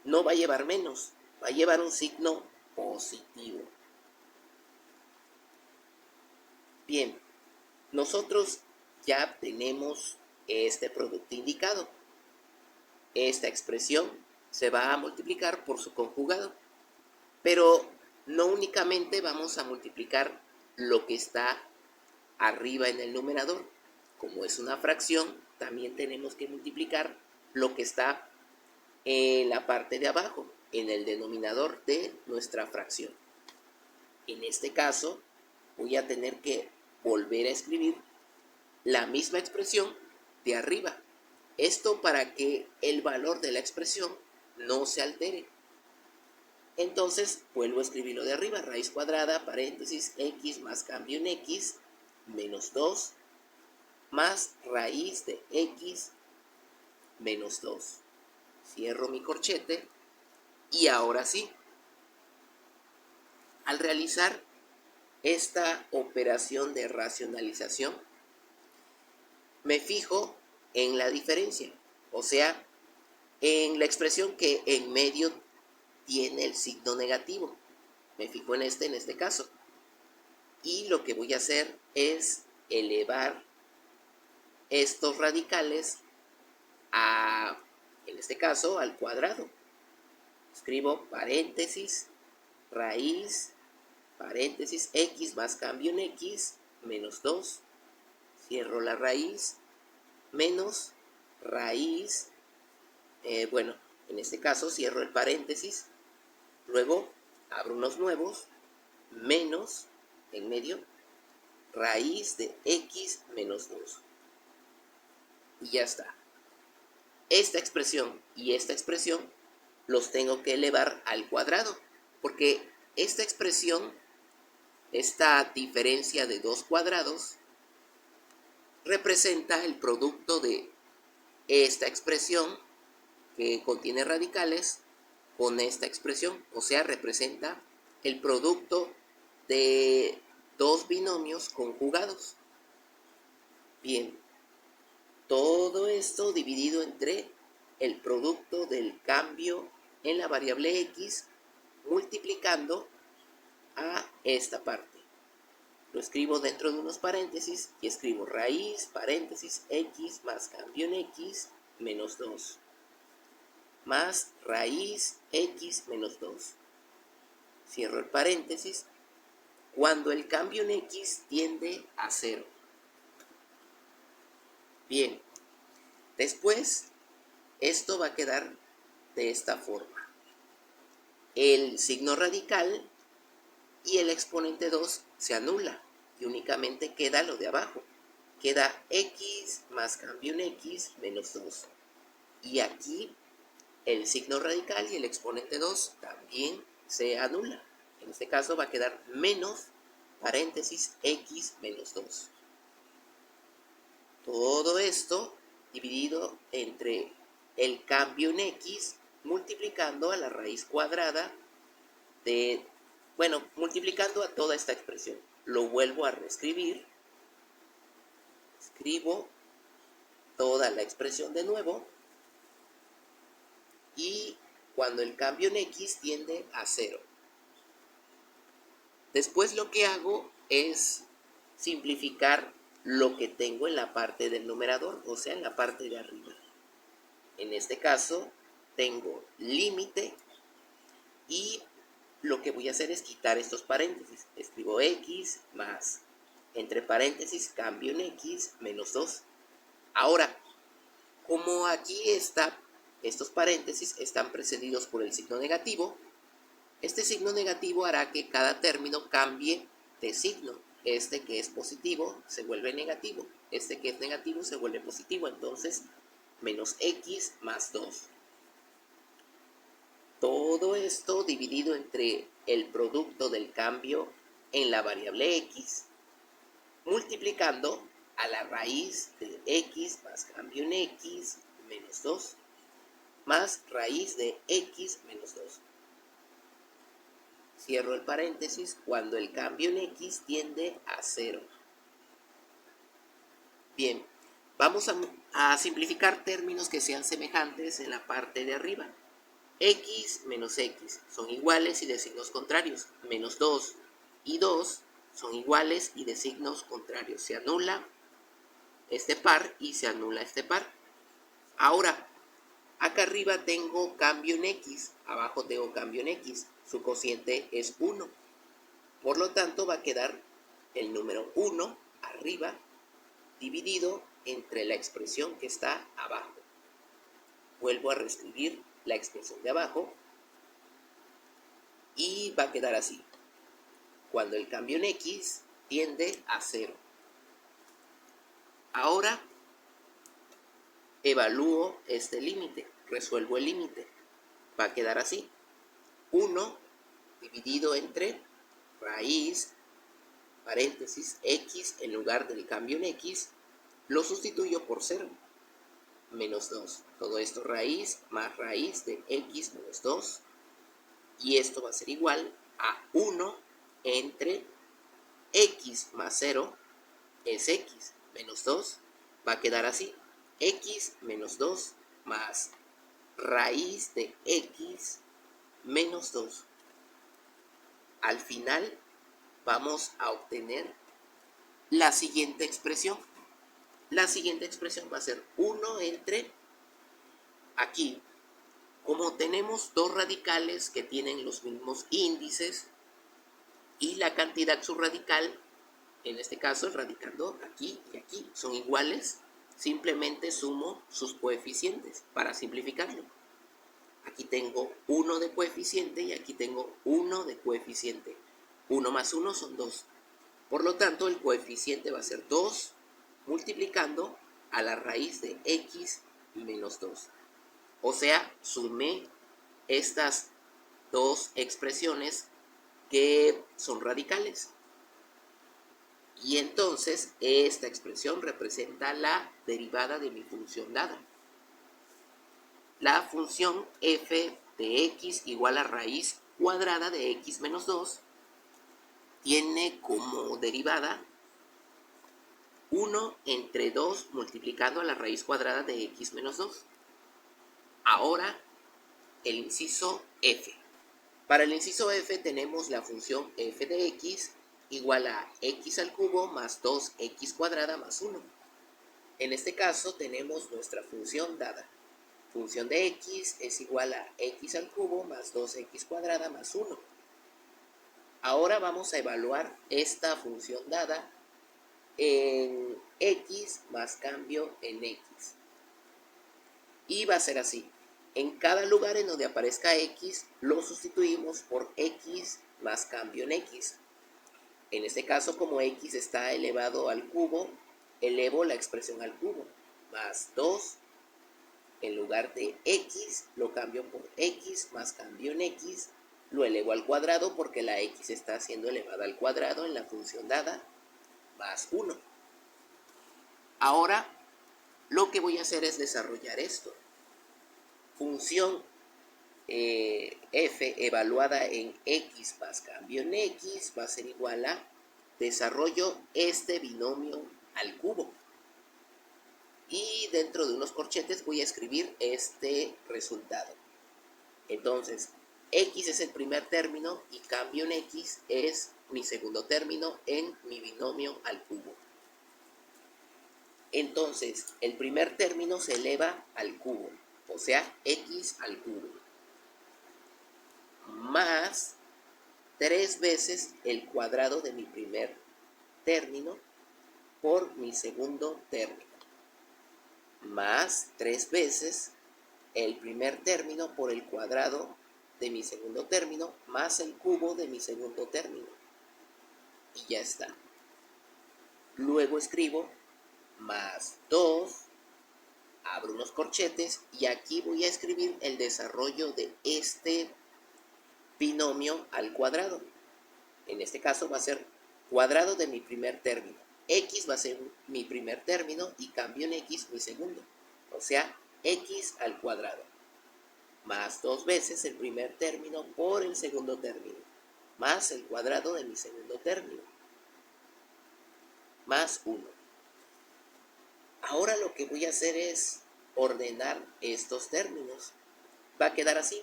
no va a llevar menos, va a llevar un signo positivo. Bien, nosotros ya tenemos este producto indicado. Esta expresión se va a multiplicar por su conjugado, pero no únicamente vamos a multiplicar lo que está arriba en el numerador. Como es una fracción, también tenemos que multiplicar lo que está en la parte de abajo, en el denominador de nuestra fracción. En este caso, voy a tener que volver a escribir la misma expresión de arriba. Esto para que el valor de la expresión no se altere. Entonces, vuelvo a escribir lo de arriba, raíz cuadrada, paréntesis, x más cambio en x, menos 2, más raíz de x menos 2. Cierro mi corchete y ahora sí, al realizar esta operación de racionalización, me fijo en la diferencia, o sea, en la expresión que en medio tiene el signo negativo. Me fijo en este caso. Y lo que voy a hacer es elevar estos radicales en este caso, al cuadrado. Escribo paréntesis, raíz, paréntesis, x más cambio en x, menos 2. Cierro la raíz, menos raíz, en este caso cierro el paréntesis, luego abro unos nuevos, menos, en medio, raíz de x menos 2. Y ya está. Esta expresión y esta expresión los tengo que elevar al cuadrado, porque esta expresión, esta diferencia de dos cuadrados, representa el producto de esta expresión que contiene radicales con esta expresión, o sea, representa el producto de dos binomios conjugados. Bien, todo esto dividido entre el producto del cambio en la variable x multiplicando a esta parte. Lo escribo dentro de unos paréntesis y escribo raíz, paréntesis, x más cambio en x menos 2 más raíz x menos 2. Cierro el paréntesis cuando el cambio en x tiende a 0. Bien, después esto va a quedar de esta forma. El signo radical y el exponente 2 se anula y únicamente queda lo de abajo. Queda x más cambio en x menos 2. Y aquí el signo radical y el exponente 2 también se anula. En este caso va a quedar menos paréntesis x menos 2. Todo esto dividido entre el cambio en x multiplicando a la raíz cuadrada multiplicando a toda esta expresión. Lo vuelvo a reescribir. Escribo toda la expresión de nuevo. Y cuando el cambio en x tiende a 0. Después lo que hago es simplificar lo que tengo en la parte del numerador, o sea, en la parte de arriba. En este caso, tengo límite y lo que voy a hacer es quitar estos paréntesis. Escribo x más, entre paréntesis, cambio en x menos 2. Ahora, como aquí estos paréntesis están precedidos por el signo negativo, este signo negativo hará que cada término cambie de signo. Este que es positivo se vuelve negativo. Este que es negativo se vuelve positivo. Entonces, menos x más 2. Todo esto dividido entre el producto del cambio en la variable x, multiplicando a la raíz de x más cambio en x menos 2. más raíz de x menos 2. Cierro el paréntesis cuando el cambio en x tiende a 0. Bien, vamos a simplificar términos que sean semejantes en la parte de arriba. X menos x son iguales y de signos contrarios. Menos 2 y 2 son iguales y de signos contrarios. Se anula este par y se anula este par. Ahora, acá arriba tengo cambio en x, abajo tengo cambio en x. Su cociente es 1. Por lo tanto, va a quedar el número 1 arriba dividido entre la expresión que está abajo. Vuelvo a reescribir la expresión de abajo y va a quedar así. Cuando el cambio en x tiende a 0. Ahora evalúo este límite, resuelvo el límite. Va a quedar así. 1 dividido entre raíz, paréntesis, x en lugar del cambio en x, lo sustituyo por 0. Menos 2. Todo esto raíz más raíz de x menos 2. Y esto va a ser igual a 1 entre x más 0 es x menos 2. Va a quedar así. X menos 2 más raíz de x menos 2. Al final vamos a obtener la siguiente expresión. La siguiente expresión va a ser 1 entre, aquí, como tenemos dos radicales que tienen los mismos índices y la cantidad subradical, en este caso el radical 2, aquí y aquí, son iguales, simplemente sumo sus coeficientes para simplificarlo. Aquí tengo 1 de coeficiente y aquí tengo 1 de coeficiente. 1 más 1 son 2. Por lo tanto, el coeficiente va a ser 2 multiplicando a la raíz de x menos 2. O sea, sumé estas dos expresiones que son radicales. Y entonces esta expresión representa la derivada de mi función dada. La función f de x igual a raíz cuadrada de x menos 2 tiene como derivada 1 entre 2 multiplicando a la raíz cuadrada de x menos 2. Ahora, el inciso f. Para el inciso f tenemos la función f de x igual a x al cubo más 2x cuadrada más 1. En este caso tenemos nuestra función dada. Función de x es igual a x al cubo más 2x cuadrada más 1. Ahora vamos a evaluar esta función dada en x más cambio en x. Y va a ser así. En cada lugar en donde aparezca x, lo sustituimos por x más cambio en x. En este caso, como x está elevado al cubo, elevo la expresión al cubo. Más 2, en lugar de x, lo cambio por x más cambio en x. Lo elevo al cuadrado porque la x está siendo elevada al cuadrado en la función dada, más 1. Ahora, lo que voy a hacer es desarrollar esto. Función f evaluada en x más cambio en x va a ser igual a desarrollo este binomio al cubo. Y dentro de unos corchetes voy a escribir este resultado. Entonces, x es el primer término y cambio en x es mi segundo término en mi binomio al cubo. Entonces, el primer término se eleva al cubo, o sea, x al cubo, más 3 veces el cuadrado de mi primer término por mi segundo término, más 3 veces el primer término por el cuadrado de mi segundo término, más el cubo de mi segundo término. Y ya está. Luego escribo más 2, abro unos corchetes y aquí voy a escribir el desarrollo de este binomio al cuadrado. En este caso va a ser cuadrado de mi primer término. X va a ser mi primer término y cambio en x mi segundo. O sea, x al cuadrado. más 2 veces el primer término por el segundo término, más el cuadrado de mi segundo término, más 1. Ahora lo que voy a hacer es ordenar estos términos. Va a quedar así: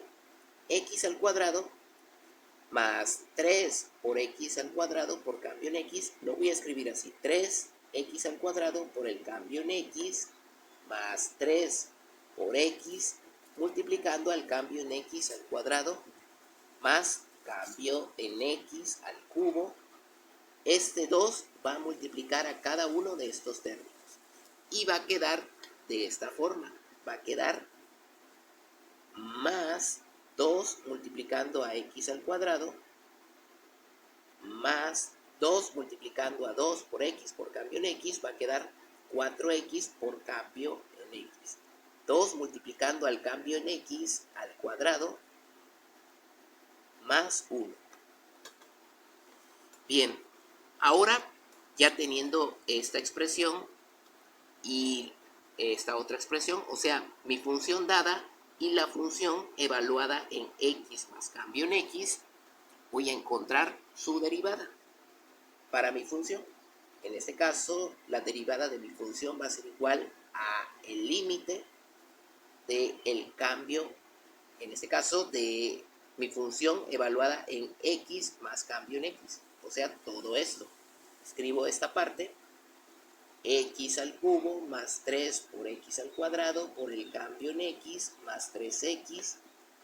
x al cuadrado más 3 por x al cuadrado por cambio en x. Lo voy a escribir así: 3x al cuadrado por el cambio en x más 3 por x multiplicando al cambio en x al cuadrado más cambio en x al cubo. Este 2 va a multiplicar a cada uno de estos términos y va a quedar de esta forma. Va a quedar más 2 multiplicando a x al cuadrado más 2 multiplicando a 2 por x por cambio en x, va a quedar 4x por cambio en x. 2 multiplicando al cambio en x al cuadrado más 1. Bien, ahora ya teniendo esta expresión y esta otra expresión, o sea, mi función dada y la función evaluada en x más cambio en x, voy a encontrar su derivada para mi función. En este caso, la derivada de mi función va a ser igual a el límite del cambio, en este caso, de mi función evaluada en x más cambio en x. O sea, todo esto. Escribo esta parte: x al cubo más 3 por x al cuadrado por el cambio en x más 3x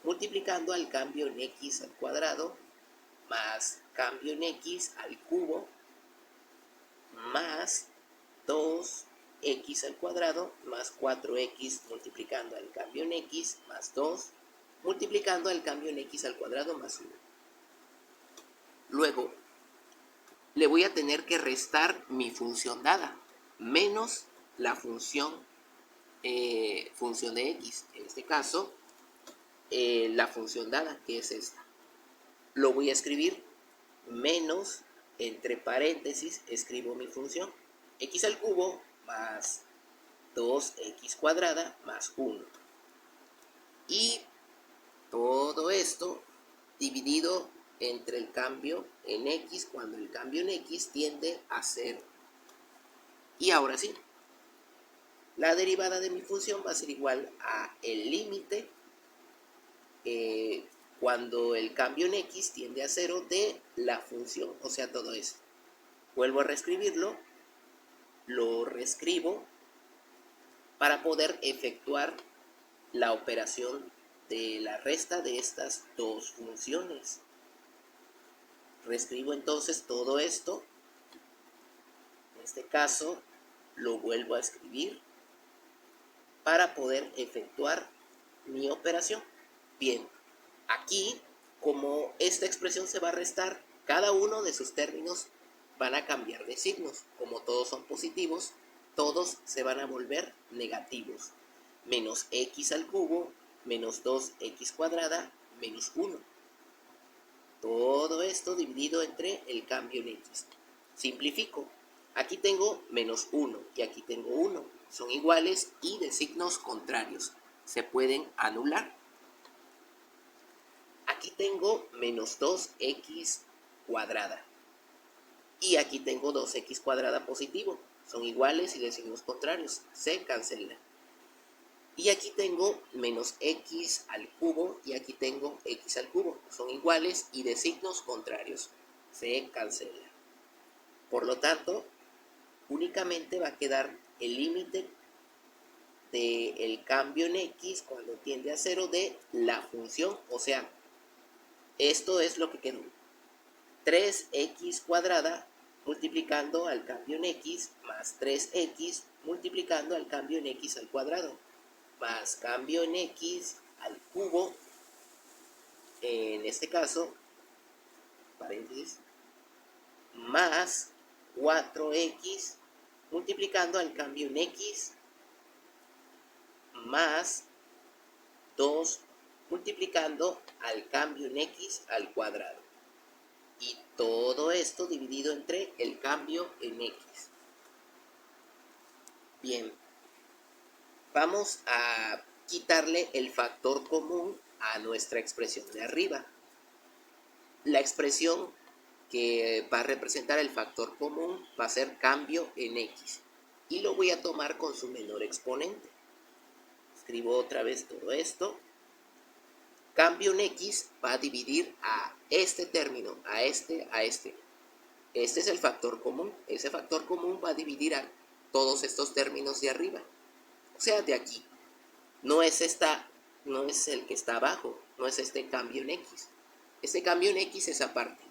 multiplicando al cambio en x al cuadrado más cambio en x al cubo más 2x al cuadrado más 4x multiplicando al cambio en x más 2 multiplicando al cambio en x al cuadrado más 1. Luego le voy a tener que restar mi función dada menos la función de x, en este caso la función dada, que es esta. Lo voy a escribir menos, entre paréntesis escribo mi función, x al cubo más 2x cuadrada más 1. Y todo esto dividido entre el cambio en x cuando el cambio en x tiende a 0. Y ahora sí, la derivada de mi función va a ser igual a el límite cuando el cambio en x tiende a 0 de la función, o sea, todo esto. Vuelvo a reescribirlo, lo reescribo para poder efectuar la operación de la resta de estas dos funciones. Reescribo entonces todo esto. En este caso, lo vuelvo a escribir para poder efectuar mi operación. Bien, aquí, como esta expresión se va a restar, cada uno de sus términos van a cambiar de signos. Como todos son positivos, todos se van a volver negativos. Menos x al cubo, menos 2x cuadrada, menos 1. Todo esto dividido entre el cambio en x. Simplifico. Aquí tengo menos 1 y aquí tengo 1. Son iguales y de signos contrarios. Se pueden anular. Aquí tengo menos 2x cuadrada. Y aquí tengo 2x cuadrada positivo. Son iguales y de signos contrarios. Se cancelan. Y aquí tengo menos x al cubo y aquí tengo x al cubo. Son iguales y de signos contrarios. Se cancelan. Por lo tanto, únicamente va a quedar el límite del cambio en x cuando tiende a 0 de la función. O sea, esto es lo que quedó. 3x cuadrada multiplicando al cambio en x más 3x multiplicando al cambio en x al cuadrado más cambio en x al cubo, en este caso, paréntesis, más 4x multiplicando al cambio en x más 2 multiplicando al cambio en x al cuadrado. Y todo esto dividido entre el cambio en x. Bien, vamos a quitarle el factor común a nuestra expresión de arriba. La expresión que va a representar el factor común va a ser cambio en x. Y lo voy a tomar con su menor exponente. Escribo otra vez todo esto. Cambio en x va a dividir a este término, a este. Este es el factor común. Ese factor común va a dividir a todos estos términos de arriba. O sea, de aquí. No es el que está abajo, no es este cambio en x. Este cambio en x es aparte.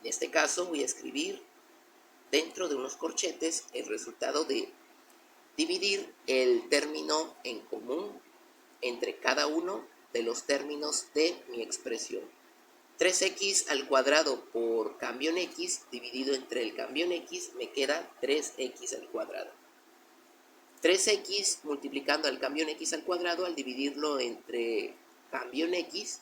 En este caso voy a escribir dentro de unos corchetes el resultado de dividir el término en común entre cada uno de los términos de mi expresión. 3x al cuadrado por cambio en x dividido entre el cambio en x me queda 3x al cuadrado. 3x multiplicando al cambio en x al cuadrado, al dividirlo entre cambio en x,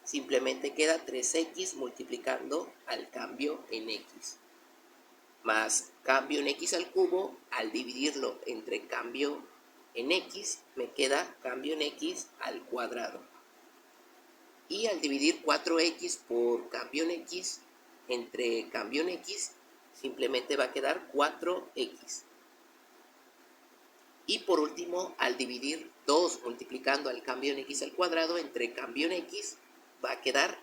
simplemente queda 3x multiplicando al cambio en x. Más cambio en x al cubo, al dividirlo entre cambio en x, me queda cambio en x al cuadrado. Y al dividir 4x por cambio en x entre cambio en x, simplemente va a quedar 4x. Y por último, al dividir 2 multiplicando al cambio en x al cuadrado entre cambio en x, va a quedar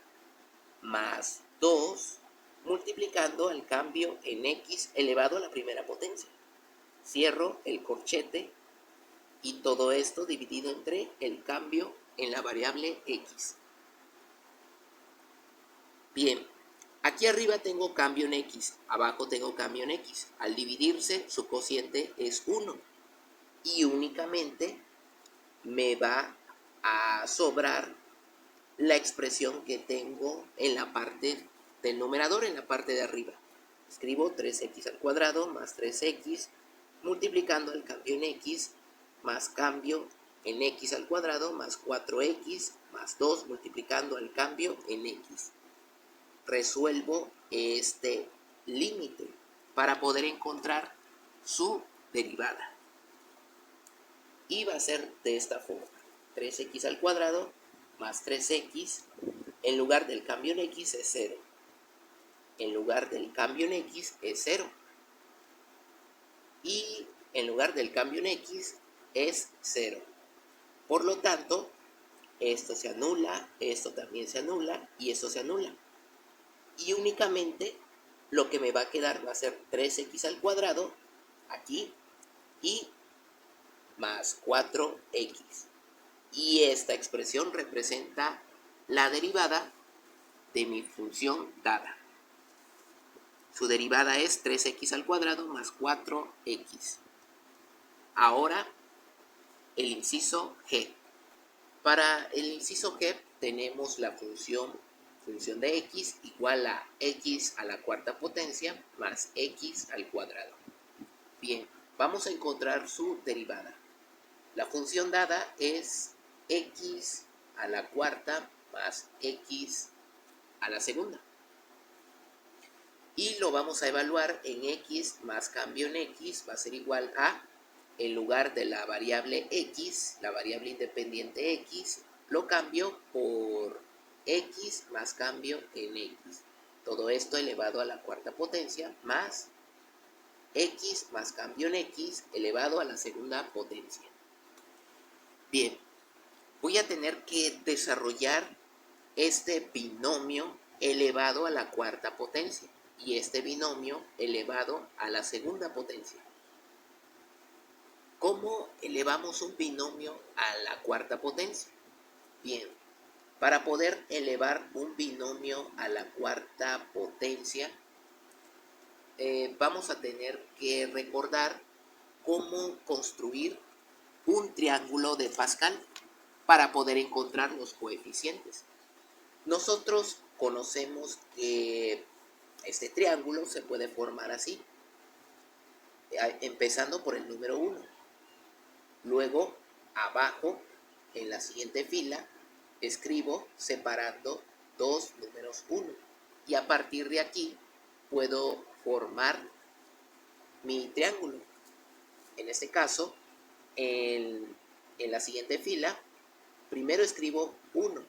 más 2 multiplicando al cambio en x elevado a la primera potencia. Cierro el corchete y todo esto dividido entre el cambio en la variable x. Bien, aquí arriba tengo cambio en x, abajo tengo cambio en x. Al dividirse, su cociente es 1. Y únicamente me va a sobrar la expresión que tengo en la parte del numerador, en la parte de arriba. Escribo 3x al cuadrado más 3x multiplicando el cambio en x más cambio en x al cuadrado más 4x más 2 multiplicando el cambio en x. Resuelvo este límite para poder encontrar su derivada. Y va a ser de esta forma. 3x al cuadrado más 3x, en lugar del cambio en x es 0. En lugar del cambio en x es 0. Y en lugar del cambio en x es 0. Por lo tanto, esto se anula, esto también se anula y esto se anula. Y únicamente lo que me va a quedar va a ser 3x al cuadrado aquí y más 4x. Y esta expresión representa la derivada de mi función dada. Su derivada es 3x al cuadrado más 4x. Ahora, el inciso g. Para el inciso g tenemos la función de x igual a x a la cuarta potencia más x al cuadrado. Bien, vamos a encontrar su derivada. La función dada es x a la cuarta más x a la segunda. Y lo vamos a evaluar en x más cambio en x va a ser igual a, en lugar de la variable x, la variable independiente x, lo cambio por x más cambio en x. Todo esto elevado a la cuarta potencia más x más cambio en x elevado a la segunda potencia. Bien, voy a tener que desarrollar este binomio elevado a la cuarta potencia y este binomio elevado a la segunda potencia. ¿Cómo elevamos un binomio a la cuarta potencia? Bien, para poder elevar un binomio a la cuarta potencia, vamos a tener que recordar cómo construir un triángulo de Pascal para poder encontrar los coeficientes. Nosotros conocemos que este triángulo se puede formar así, empezando por el número 1. Luego, abajo, en la siguiente fila, escribo separando dos números 1. Y a partir de aquí, puedo formar mi triángulo. En este caso, en la siguiente fila, Primero escribo 1.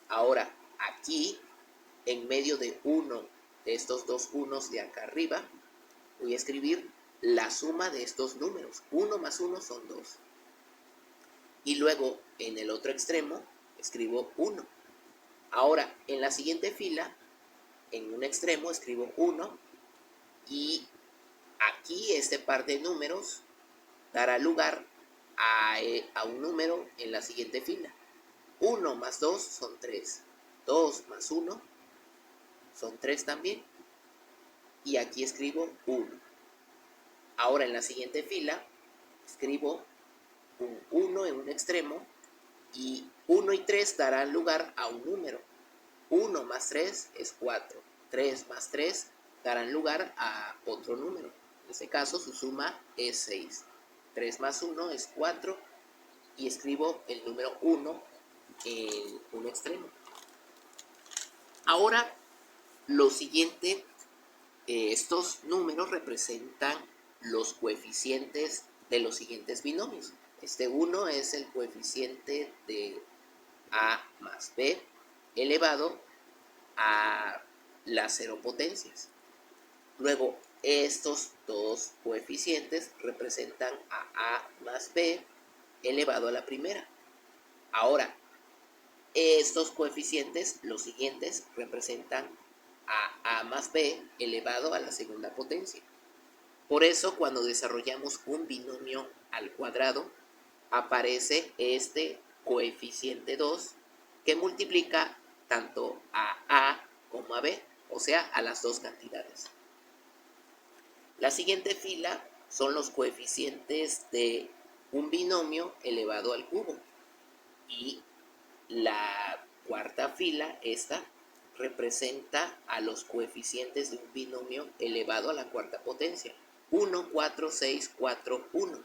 Ahora, aquí, en medio de uno de estos dos unos de acá arriba, voy a escribir la suma de estos números. 1 más 1 son 2. Y luego, en el otro extremo, escribo 1. Ahora, en la siguiente fila, en un extremo escribo 1 y aquí este par de números dará lugar a un número en la siguiente fila. 1 más 2 son 3. 2 más 1 son 3 también. Y aquí escribo 1. Ahora en la siguiente fila escribo un 1 en un extremo y 1 y 3 darán lugar a un número. 1 más 3 es 4. 3 más 3 darán lugar a otro número. En este caso su suma es 6. 3 más 1 es 4 y escribo el número 1 en un extremo. Ahora, lo siguiente, estos números representan los coeficientes de los siguientes binomios. Este 1 es el coeficiente de A más B elevado a las 0 potencias. Luego, estos dos coeficientes representan a A más B elevado a la primera. Ahora, estos coeficientes, los siguientes, representan a más b elevado a la segunda potencia. Por eso, cuando desarrollamos un binomio al cuadrado, aparece este coeficiente 2 que multiplica tanto a como a b, o sea, a las dos cantidades. La siguiente fila son los coeficientes de un binomio elevado al cubo. Y la cuarta fila, esta, representa a los coeficientes de un binomio elevado a la cuarta potencia. 1, 4, 6, 4, 1.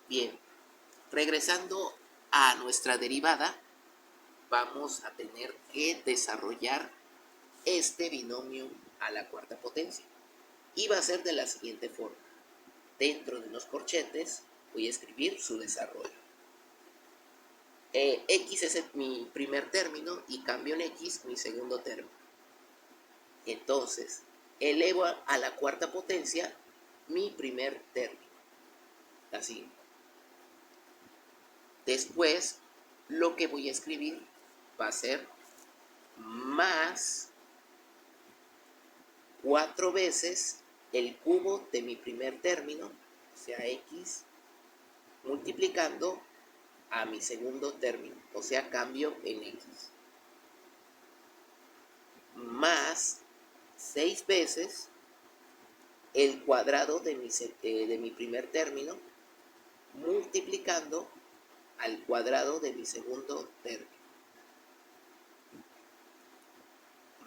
Bien, regresando a nuestra derivada, vamos a tener que desarrollar este binomio a la cuarta potencia. Y va a ser de la siguiente forma. Dentro de unos corchetes voy a escribir su desarrollo. X es mi primer término y cambio en X mi segundo término. Entonces, elevo a la cuarta potencia mi primer término. Así. Después, lo que voy a escribir va a ser más 4 veces el cubo de mi primer término, o sea, X, multiplicando a mi segundo término, o sea, cambio en X, más 6 veces el cuadrado de mi primer término, multiplicando al cuadrado de mi segundo término,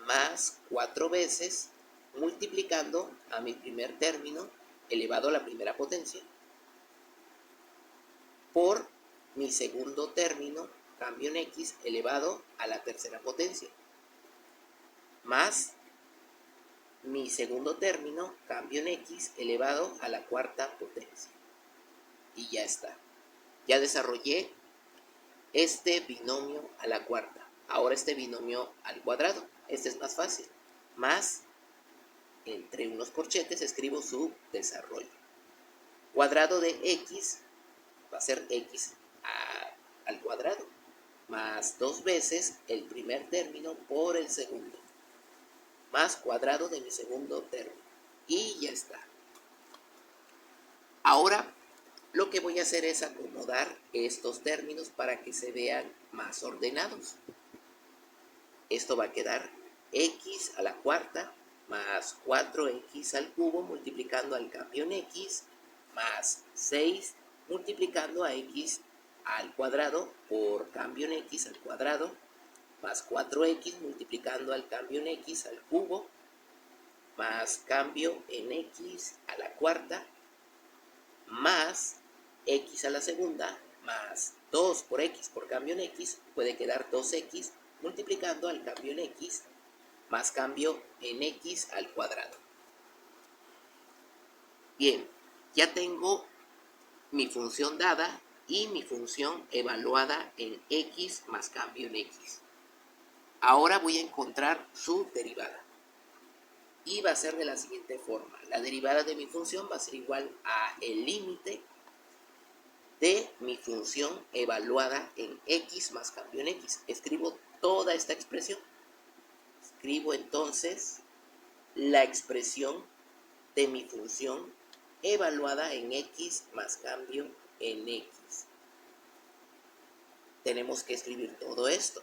más 4 veces multiplicando a mi primer término elevado a la primera potencia, por mi segundo término, cambio en X, elevado a la tercera potencia, más mi segundo término, cambio en X, elevado a la cuarta potencia. Y ya está. Ya desarrollé este binomio a la cuarta. Ahora este binomio al cuadrado. Este es más fácil. Más, entre unos corchetes, escribo su desarrollo. Cuadrado de X va a ser X al cuadrado, más 2 veces el primer término por el segundo, más cuadrado de mi segundo término. Y ya está. Ahora, lo que voy a hacer es acomodar estos términos para que se vean más ordenados. Esto va a quedar X a la cuarta más 4X al cubo multiplicando al cambio en X, más 6 multiplicando a X al cuadrado por cambio en X al cuadrado, más 4X multiplicando al cambio en X al cubo, más cambio en X a la cuarta, más X a la segunda, más 2 por X por cambio en X, puede quedar 2X multiplicando al cambio en X, más cambio en X al cuadrado. Bien, ya tengo mi función dada y mi función evaluada en x más cambio en x. Ahora voy a encontrar su derivada. Y va a ser de la siguiente forma. La derivada de mi función va a ser igual a el límite de mi función evaluada en x más cambio en x. Escribo toda esta expresión. Escribo entonces la expresión de mi función evaluada en x más cambio en x. Tenemos que escribir todo esto.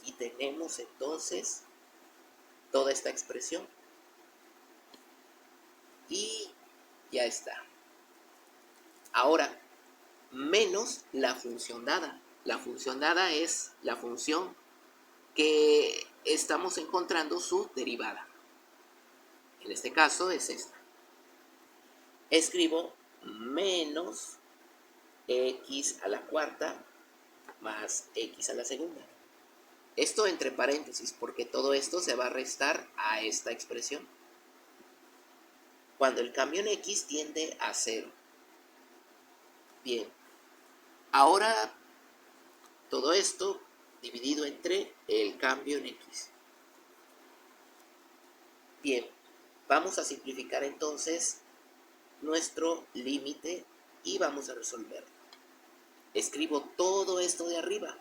Aquí tenemos entonces toda esta expresión. Y ya está. Ahora, menos la función dada. La función dada es la función que estamos encontrando su derivada. En este caso es esta. Escribo menos x a la cuarta más x a la segunda. Esto entre paréntesis, porque todo esto se va a restar a esta expresión. Cuando el cambio en x tiende a 0. Bien, ahora todo esto dividido entre el cambio en x. Bien, vamos a simplificar entonces nuestro límite y vamos a resolverlo. Escribo todo esto de arriba.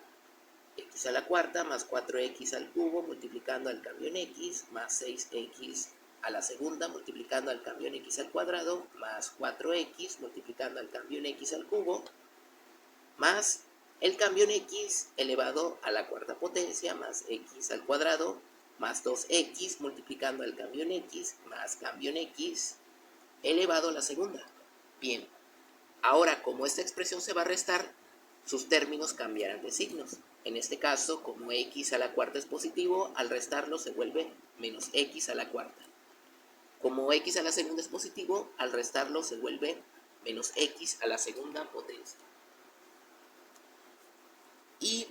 X a la cuarta más 4x al cubo multiplicando al cambio en x más 6x a la segunda multiplicando al cambio en x al cuadrado más 4x multiplicando al cambio en x al cubo más el cambio en x elevado a la cuarta potencia más x al cuadrado más 2x multiplicando al cambio en x más cambio en x elevado a la segunda. Bien, ahora como esta expresión se va a restar, sus términos cambiarán de signos. En este caso, como x a la cuarta es positivo, al restarlo se vuelve menos x a la cuarta. Como x a la segunda es positivo, al restarlo se vuelve menos x a la segunda potencia. Y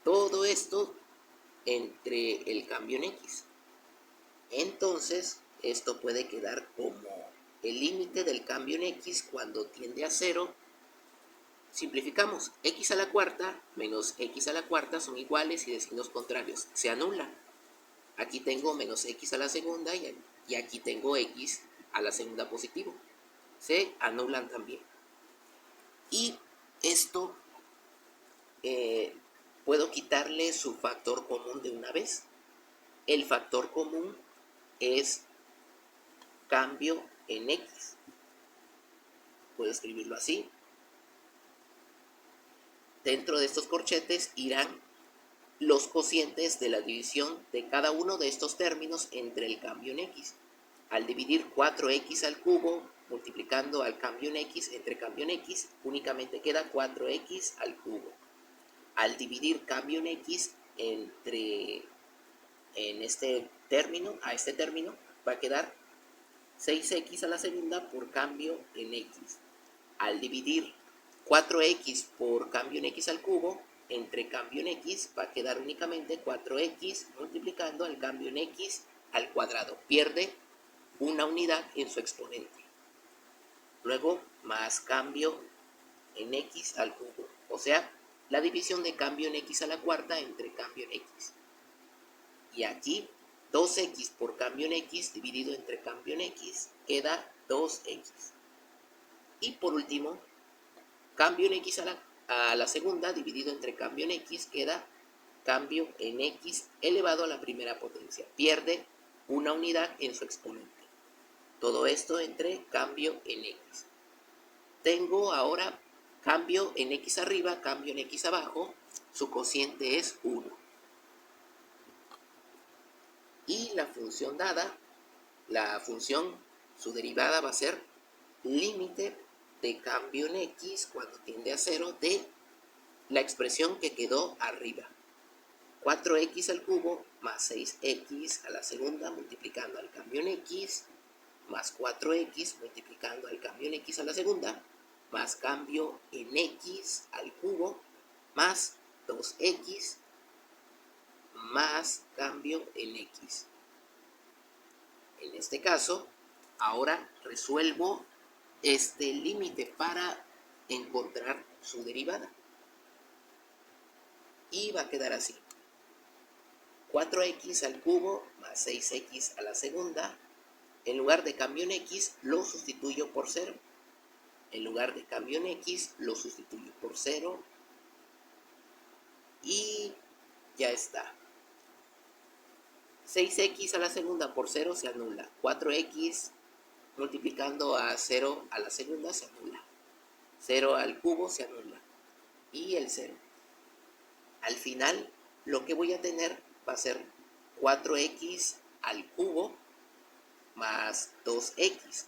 todo esto entre el cambio en x. Entonces, esto puede quedar como el límite del cambio en x cuando tiende a 0. Simplificamos, x a la cuarta menos x a la cuarta son iguales y de signos contrarios. Se anulan. Aquí tengo menos x a la segunda y aquí tengo x a la segunda positivo. Se anulan también. Y esto puedo quitarle su factor común de una vez. El factor común es cambio en x. Puedo escribirlo así. Dentro de estos corchetes irán los cocientes de la división de cada uno de estos términos entre el cambio en x. Al dividir 4x al cubo multiplicando al cambio en x entre cambio en x, únicamente queda 4x al cubo. Al dividir cambio en x a este término, va a quedar 6x a la segunda por cambio en x. Al dividir 4x por cambio en x al cubo, entre cambio en x va a quedar únicamente 4x multiplicando al cambio en x al cuadrado. Pierde una unidad en su exponente. Luego, más cambio en x al cubo. O sea, la división de cambio en x a la cuarta entre cambio en x. Y aquí, 2x por cambio en x dividido entre cambio en x queda 2x. Y por último, cambio en x a la segunda dividido entre cambio en x queda cambio en x elevado a la primera potencia. Pierde una unidad en su exponente. Todo esto entre cambio en x. Tengo ahora cambio en x arriba, cambio en x abajo. Su cociente es 1. Y la función dada, su derivada va a ser límite de cambio en x cuando tiende a 0 de la expresión que quedó arriba. 4x al cubo más 6x a la segunda multiplicando al cambio en x más 4x multiplicando al cambio en x a la segunda más cambio en x al cubo más 2x más cambio en x. En este caso, ahora resuelvo este límite para encontrar su derivada. Y va a quedar así. 4x al cubo más 6x a la segunda. En lugar de cambio en x, lo sustituyo por 0. En lugar de cambio en x, lo sustituyo por 0. Y ya está. 6x a la segunda por 0 se anula. 4x multiplicando a 0 a la segunda se anula. 0 al cubo se anula. Y el 0. Al final, lo que voy a tener va a ser 4x al cubo más 2x.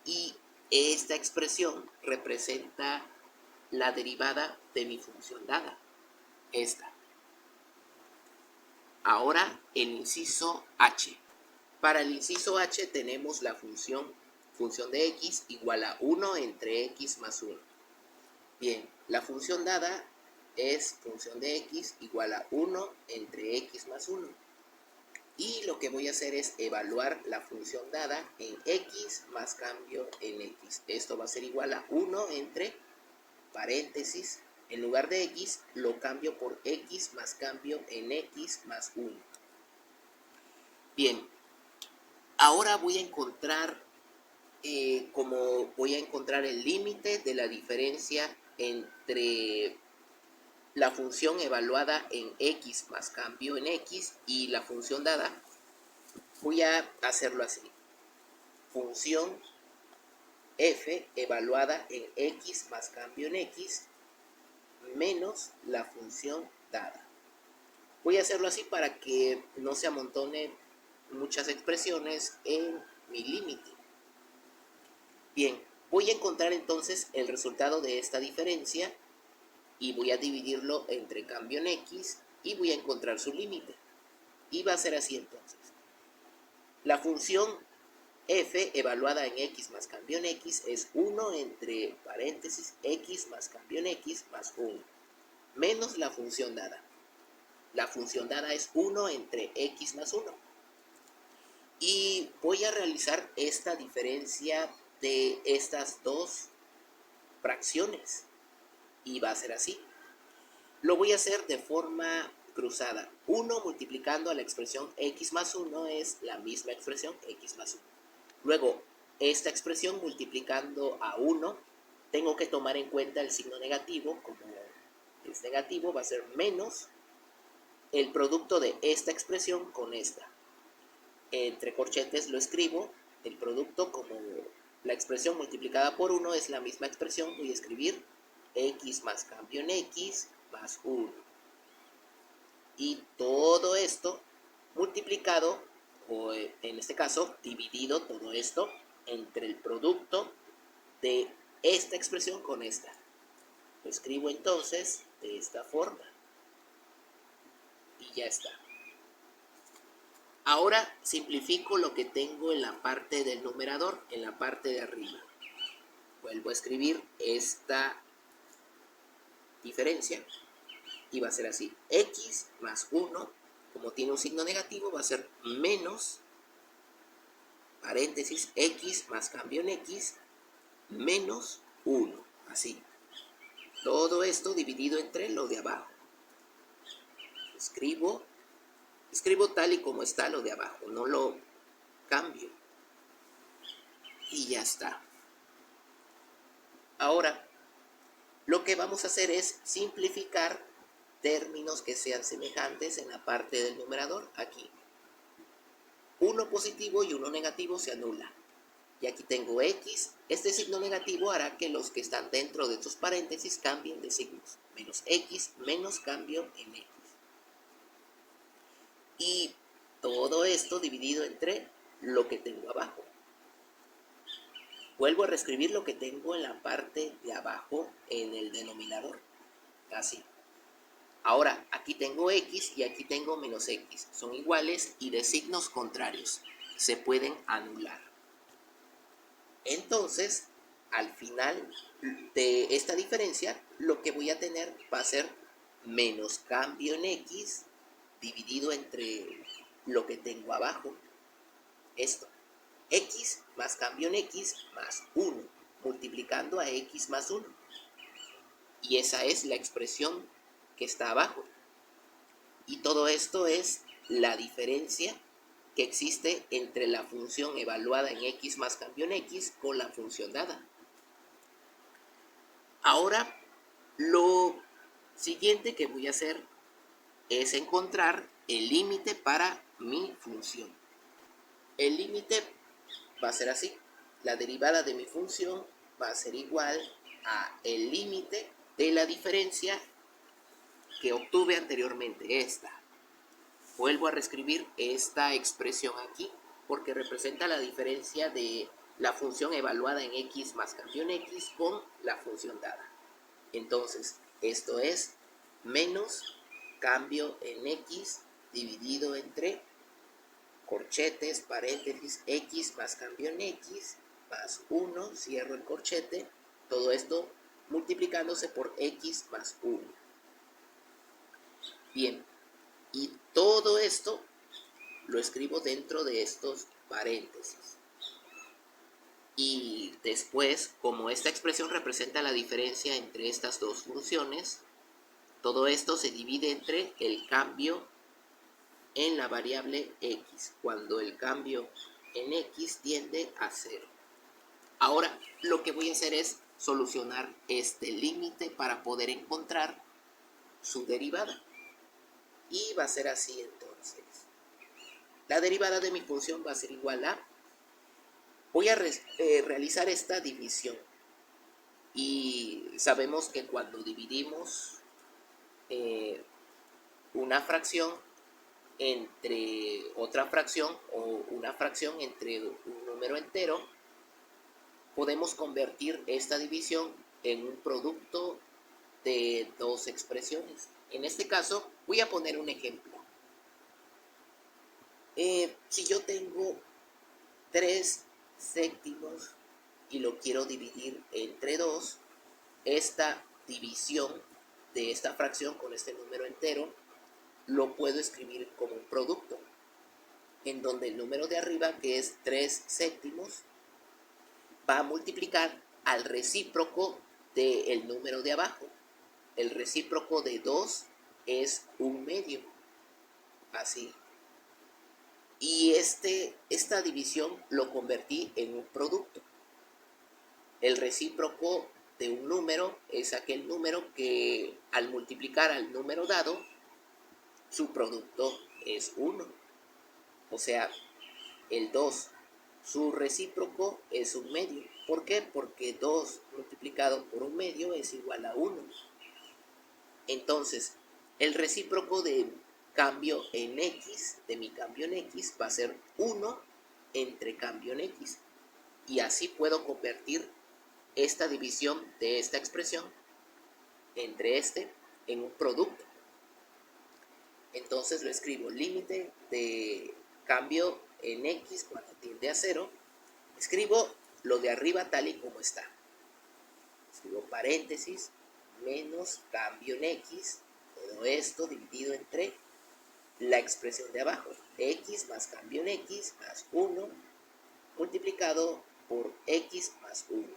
Y esta expresión representa la derivada de mi función dada. Esta. Ahora el inciso h. Para el inciso h tenemos la función de x igual a 1 entre x más 1. Bien, la función dada es función de x igual a 1 entre x más 1. Y lo que voy a hacer es evaluar la función dada en x más cambio en x. Esto va a ser igual a 1 entre paréntesis. En lugar de x, lo cambio por x más cambio en x más 1. Bien, ahora voy a encontrar, el límite de la diferencia entre la función evaluada en x más cambio en x y la función dada. Voy a hacerlo así. Función f evaluada en x más cambio en x menos la función dada. Voy a hacerlo así para que no se amontonen muchas expresiones en mi límite. Bien, voy a encontrar entonces el resultado de esta diferencia y voy a dividirlo entre cambio en x y voy a encontrar su límite. Y va a ser así entonces. La función f evaluada en x más cambio en x es 1 entre paréntesis x más cambio en x más 1 menos la función dada. La función dada es 1 entre x más 1. Y voy a realizar esta diferencia de estas dos fracciones. Y va a ser así. Lo voy a hacer de forma cruzada. 1 multiplicando a la expresión x más 1 es la misma expresión x más 1. Luego, esta expresión multiplicando a 1, tengo que tomar en cuenta el signo negativo. Como es negativo, va a ser menos el producto de esta expresión con esta. Entre corchetes lo escribo, el producto como la expresión multiplicada por 1 es la misma expresión, voy a escribir x más cambio en x más 1. Y todo esto multiplicado, o en este caso dividido todo esto entre el producto de esta expresión con esta. Lo escribo entonces de esta forma. Y ya está. Ahora simplifico lo que tengo en la parte del numerador, en la parte de arriba. Vuelvo a escribir esta diferencia y va a ser así. X más 1, como tiene un signo negativo, va a ser menos, paréntesis, x más cambio en x, menos 1. Así. Todo esto dividido entre lo de abajo. Escribo tal y como está lo de abajo, no lo cambio. Y ya está. Ahora, lo que vamos a hacer es simplificar términos que sean semejantes en la parte del numerador. Aquí, uno positivo y uno negativo se anula. Y aquí tengo x. Este signo negativo hará que los que están dentro de estos paréntesis cambien de signos. Menos x, menos cambio en x. Y todo esto dividido entre lo que tengo abajo. Vuelvo a reescribir lo que tengo en la parte de abajo en el denominador. Así. Ahora, aquí tengo x y aquí tengo menos x. Son iguales y de signos contrarios. Se pueden anular. Entonces, al final de esta diferencia, lo que voy a tener va a ser menos cambio en x dividido entre lo que tengo abajo. Esto. X más cambio en x más 1. multiplicando a x más 1. Y esa es la expresión que está abajo. Y todo esto es la diferencia que existe entre la función evaluada en x más cambio en x con la función dada. Ahora, lo siguiente que voy a hacer es encontrar el límite para mi función. El límite va a ser así. La derivada de mi función va a ser igual a el límite de la diferencia que obtuve anteriormente, esta. Vuelvo a reescribir esta expresión aquí porque representa la diferencia de la función evaluada en x más cambio en x con la función dada. Entonces, esto es menos cambio en x dividido entre corchetes, paréntesis, x más cambio en x más 1, cierro el corchete, todo esto multiplicándose por x más 1. Bien, y todo esto lo escribo dentro de estos paréntesis. Y después, como esta expresión representa la diferencia entre estas dos funciones, todo esto se divide entre el cambio en la variable x, cuando el cambio en x tiende a 0. Ahora, lo que voy a hacer es solucionar este límite para poder encontrar su derivada. Y va a ser así entonces. La derivada de mi función va a ser igual a... Voy a realizar esta división. Y sabemos que cuando dividimos una fracción entre otra fracción o una fracción entre un número entero, podemos convertir esta división en un producto de dos expresiones. En este caso, voy a poner un ejemplo. Si yo tengo 3 séptimos y lo quiero dividir entre 2, esta división de esta fracción con este número entero lo puedo escribir como un producto, en donde el número de arriba, que es 3 séptimos, va a multiplicar al recíproco del número de abajo. El recíproco de 2 es 1/2, así. Y esta división lo convertí en un producto. El recíproco de un número es aquel número que al multiplicar al número dado, su producto es 1. O sea, el 2, su recíproco es 1/2. ¿Por qué? Porque 2 multiplicado por 1/2 es igual a 1. Entonces, el recíproco de cambio en x, de mi cambio en x, va a ser 1 entre cambio en x. Y así puedo convertir esta división de esta expresión entre en un producto. Entonces lo escribo límite de cambio en x cuando tiende a 0. Escribo lo de arriba tal y como está. Escribo paréntesis, menos cambio en x, todo esto dividido entre la expresión de abajo, x más cambio en x más 1 multiplicado por x más 1.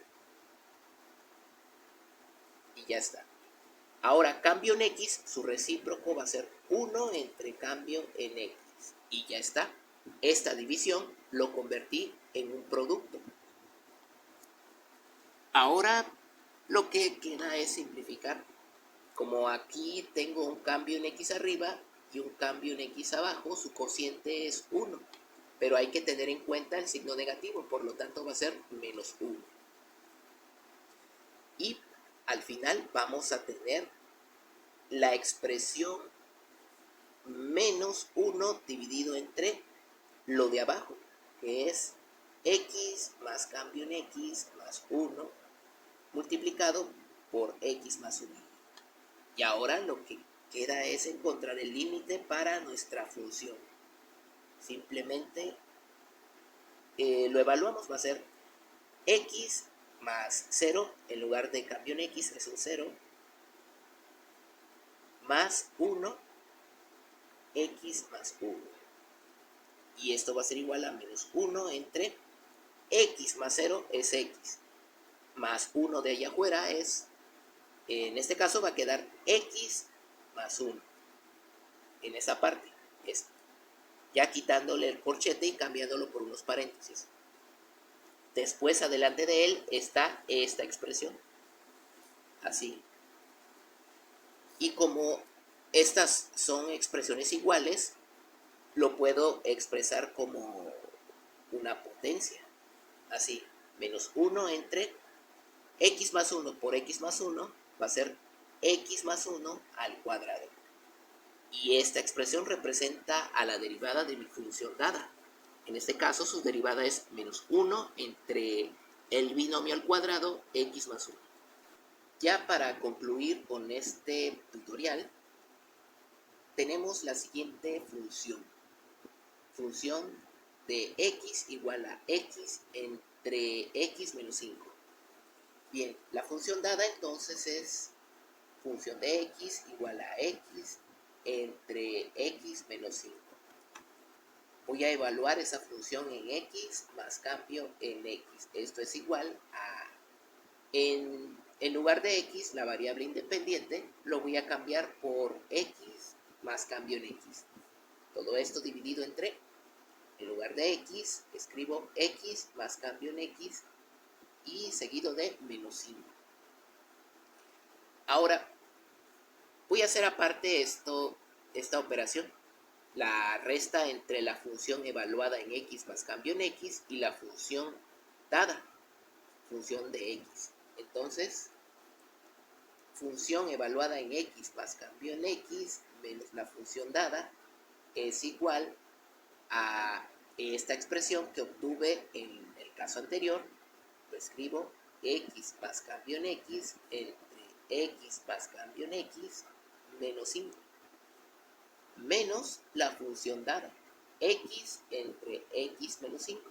Y ya está. Ahora, cambio en x, su recíproco va a ser 1 entre cambio en x. Y ya está. Esta división lo convertí en un producto. Ahora, lo que queda es simplificar. Como aquí tengo un cambio en x arriba y un cambio en x abajo, su cociente es 1. Pero hay que tener en cuenta el signo negativo, por lo tanto va a ser menos 1. Y al final vamos a tener la expresión menos 1 dividido entre lo de abajo, que es x más cambio en x más 1 multiplicado por x más 1. Y ahora lo que queda es encontrar el límite para nuestra función. Simplemente lo evaluamos, va a ser x más 0, en lugar de cambio en x es un 0, más 1, x más 1. Y esto va a ser igual a menos 1 entre x más 0 es x. más 1 de allá afuera es, en este caso va a quedar x más 1 en esa parte, es ya quitándole el corchete y cambiándolo por unos paréntesis. Después, adelante de él, está esta expresión, así. Y como estas son expresiones iguales, lo puedo expresar como una potencia, así, menos 1 entre x más 1 por x más 1 va a ser x más 1 al cuadrado. Y esta expresión representa a la derivada de mi función dada. En este caso, su derivada es menos 1 entre el binomio al cuadrado x más 1. Ya para concluir con este tutorial, tenemos la siguiente función. Función de x igual a x entre x menos 5. Bien, la función dada entonces es función de x igual a x entre x menos 5. Voy a evaluar esa función en x más cambio en x. Esto es igual a, en lugar de x, la variable independiente, lo voy a cambiar por x más cambio en x. Todo esto dividido entre, en lugar de x, escribo x más cambio en x y seguido de menos 5. Ahora, voy a hacer aparte esta operación, la resta entre la función evaluada en x más cambio en x y la función dada, función de x. Entonces, función evaluada en x más cambio en x menos la función dada es igual a esta expresión que obtuve en el caso anterior. Lo escribo x más cambio en x entre x más cambio en x menos 5 menos la función dada, x entre x menos 5.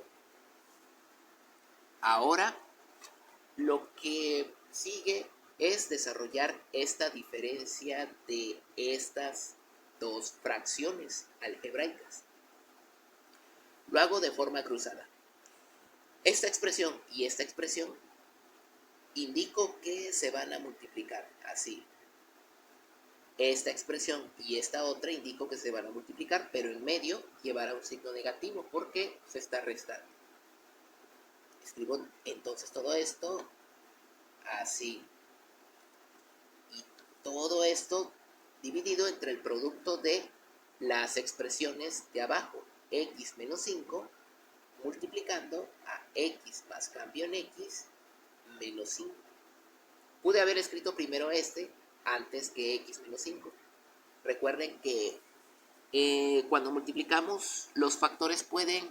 Ahora, lo que sigue es desarrollar esta diferencia de estas dos fracciones algebraicas. Lo hago de forma cruzada. Esta expresión y esta expresión indico que se van a multiplicar, así. Esta expresión y esta otra indico que se van a multiplicar, pero en medio llevará un signo negativo porque se está restando. Escribo entonces todo esto así. Y todo esto dividido entre el producto de las expresiones de abajo, x menos 5, multiplicando a x más cambio en x menos 5. Pude haber escrito primero este antes que x menos 5. Recuerden que cuando multiplicamos, los factores pueden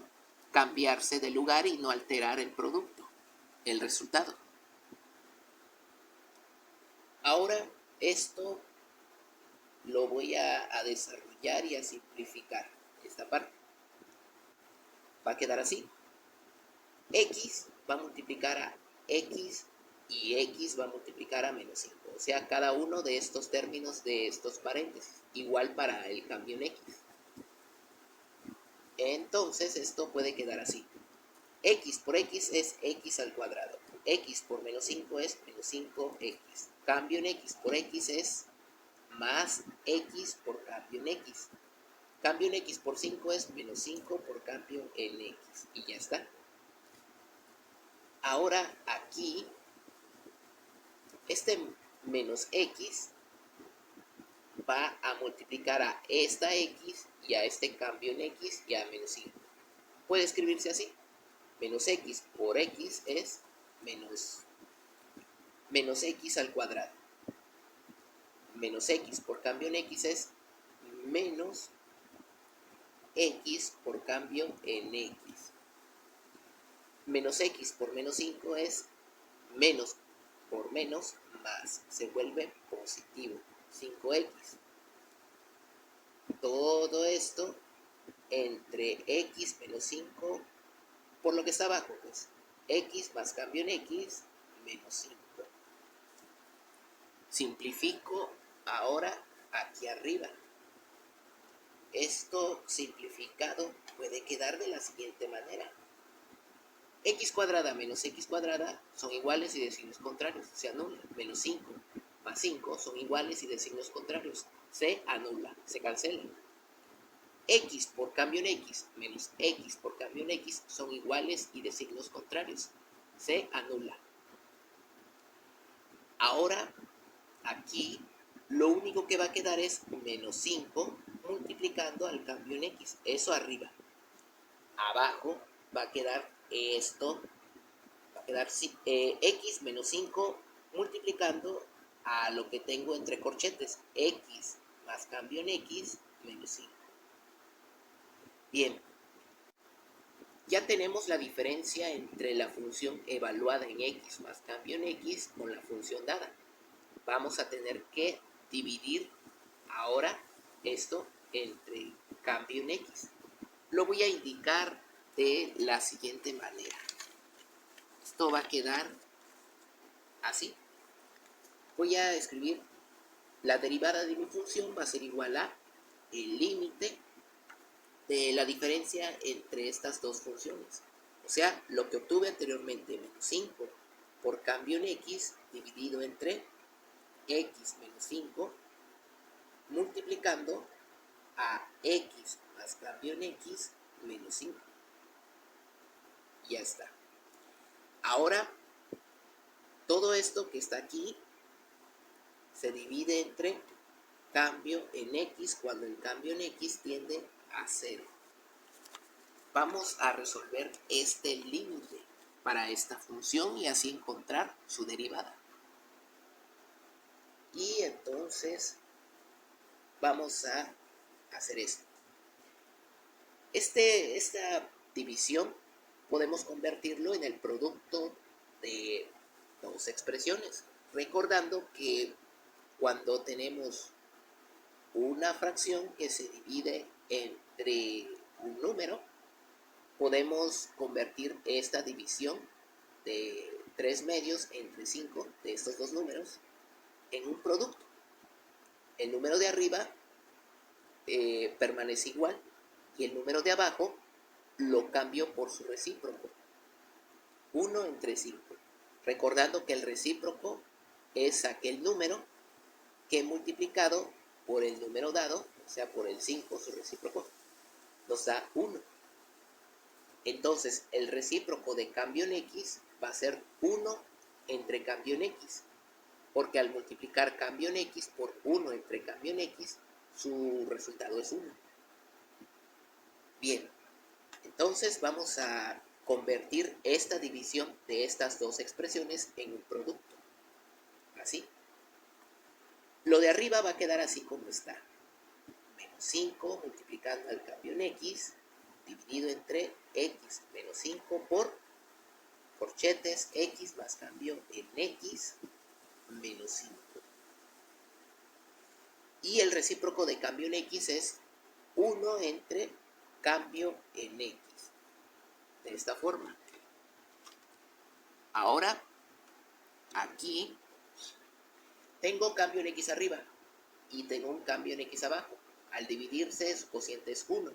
cambiarse de lugar y no alterar el producto, el resultado. Ahora esto lo voy a desarrollar y a simplificar. Esta parte va a quedar así. X va a multiplicar a x y x va a multiplicar a menos 5. O sea, cada uno de estos términos de estos paréntesis. Igual para el cambio en x. Entonces esto puede quedar así. X por x es x al cuadrado. X por menos 5 es menos 5x. Cambio en x por x es más x por cambio en x. Cambio en x por 5 es menos 5 por cambio en x. Y ya está. Ahora aquí, este menos x va a multiplicar a esta x y a este cambio en x y a menos 5. Puede escribirse así. Menos x por x es menos x al cuadrado. Menos x por cambio en x es menos x por cambio en x. Menos x por menos 5 es menos por menos más. Se vuelve positivo. 5x. Todo esto entre x menos 5 por lo que está abajo, pues x más cambio en x menos 5. Simplifico ahora aquí arriba. Esto simplificado puede quedar de la siguiente manera. X cuadrada menos X cuadrada son iguales y de signos contrarios, se anula. Menos 5 más 5 son iguales y de signos contrarios, se anula, se cancela. X por cambio en X menos X por cambio en X son iguales y de signos contrarios, se anula. Ahora, aquí, lo único que va a quedar es menos 5 multiplicando al cambio en X, eso arriba. Abajo va a quedar esto, va a quedar X menos 5 multiplicando a lo que tengo entre corchetes, X más cambio en X menos 5. Bien, ya tenemos la diferencia entre la función evaluada en X más cambio en X con la función dada. Vamos a tener que dividir ahora esto entre cambio en X. Lo voy a indicar de la siguiente manera. Esto va a quedar así. Voy a escribir la derivada de mi función va a ser igual a el límite de la diferencia entre estas dos funciones. O sea, lo que obtuve anteriormente, menos 5 por cambio en X dividido entre X menos 5 multiplicando a X más cambio en X menos 5. Ya está. Ahora, todo esto que está aquí se divide entre cambio en X cuando el cambio en X tiende a 0. Vamos a resolver este límite para esta función y así encontrar su derivada. Y entonces vamos a hacer esto. Esta división podemos convertirlo en el producto de dos expresiones, recordando que cuando tenemos una fracción que se divide entre un número, podemos convertir esta división de 3 medios entre 5 de estos dos números en un producto. El número de arriba permanece igual y el número de abajo lo cambio por su recíproco, 1 entre 5. Recordando que el recíproco es aquel número que multiplicado por el número dado, o sea, por el 5, su recíproco, nos da 1. Entonces, el recíproco de cambio en X va a ser 1 entre cambio en X, porque al multiplicar cambio en X por 1 entre cambio en X, su resultado es 1. Bien, entonces vamos a convertir esta división de estas dos expresiones en un producto. Así. Lo de arriba va a quedar así como está. Menos 5 multiplicando al cambio en X, dividido entre X menos 5 por corchetes X más cambio en X menos 5. Y el recíproco de cambio en X es 1 entre cambio en X. De esta forma. Ahora, aquí tengo cambio en X arriba y tengo un cambio en X abajo. Al dividirse, su cociente es 1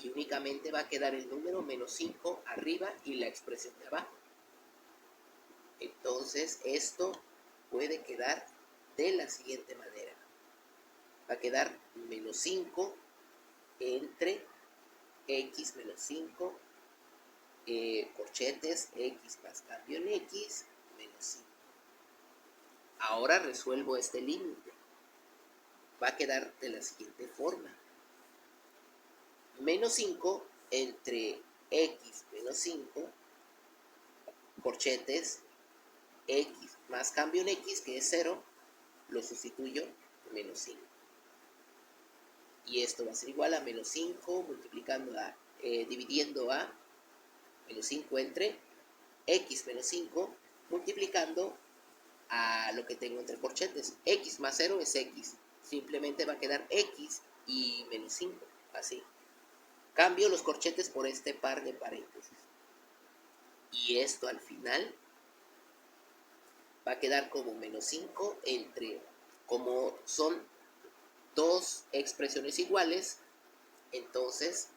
y únicamente va a quedar el número menos 5 arriba y la expresión de abajo. Entonces, esto puede quedar de la siguiente manera. Va a quedar menos 5 entre X menos 5, corchetes X más cambio en X menos 5. Ahora resuelvo este límite. Va a quedar de la siguiente forma. Menos 5 entre X menos 5, corchetes X más cambio en X, que es 0, lo sustituyo menos 5. Y esto va a ser igual a menos 5 multiplicando dividiendo a menos 5 entre X menos 5 multiplicando a lo que tengo entre corchetes. X más 0 es X. Simplemente va a quedar X y menos 5. Así. Cambio los corchetes por este par de paréntesis. Y esto al final va a quedar como menos 5 entre, como son dos expresiones iguales, entonces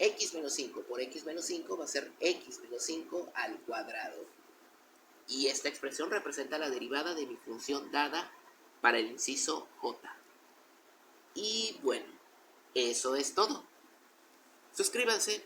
x menos 5 por x menos 5 va a ser x menos 5 al cuadrado. Y esta expresión representa la derivada de mi función dada para el inciso j. Y bueno, eso es todo. Suscríbanse.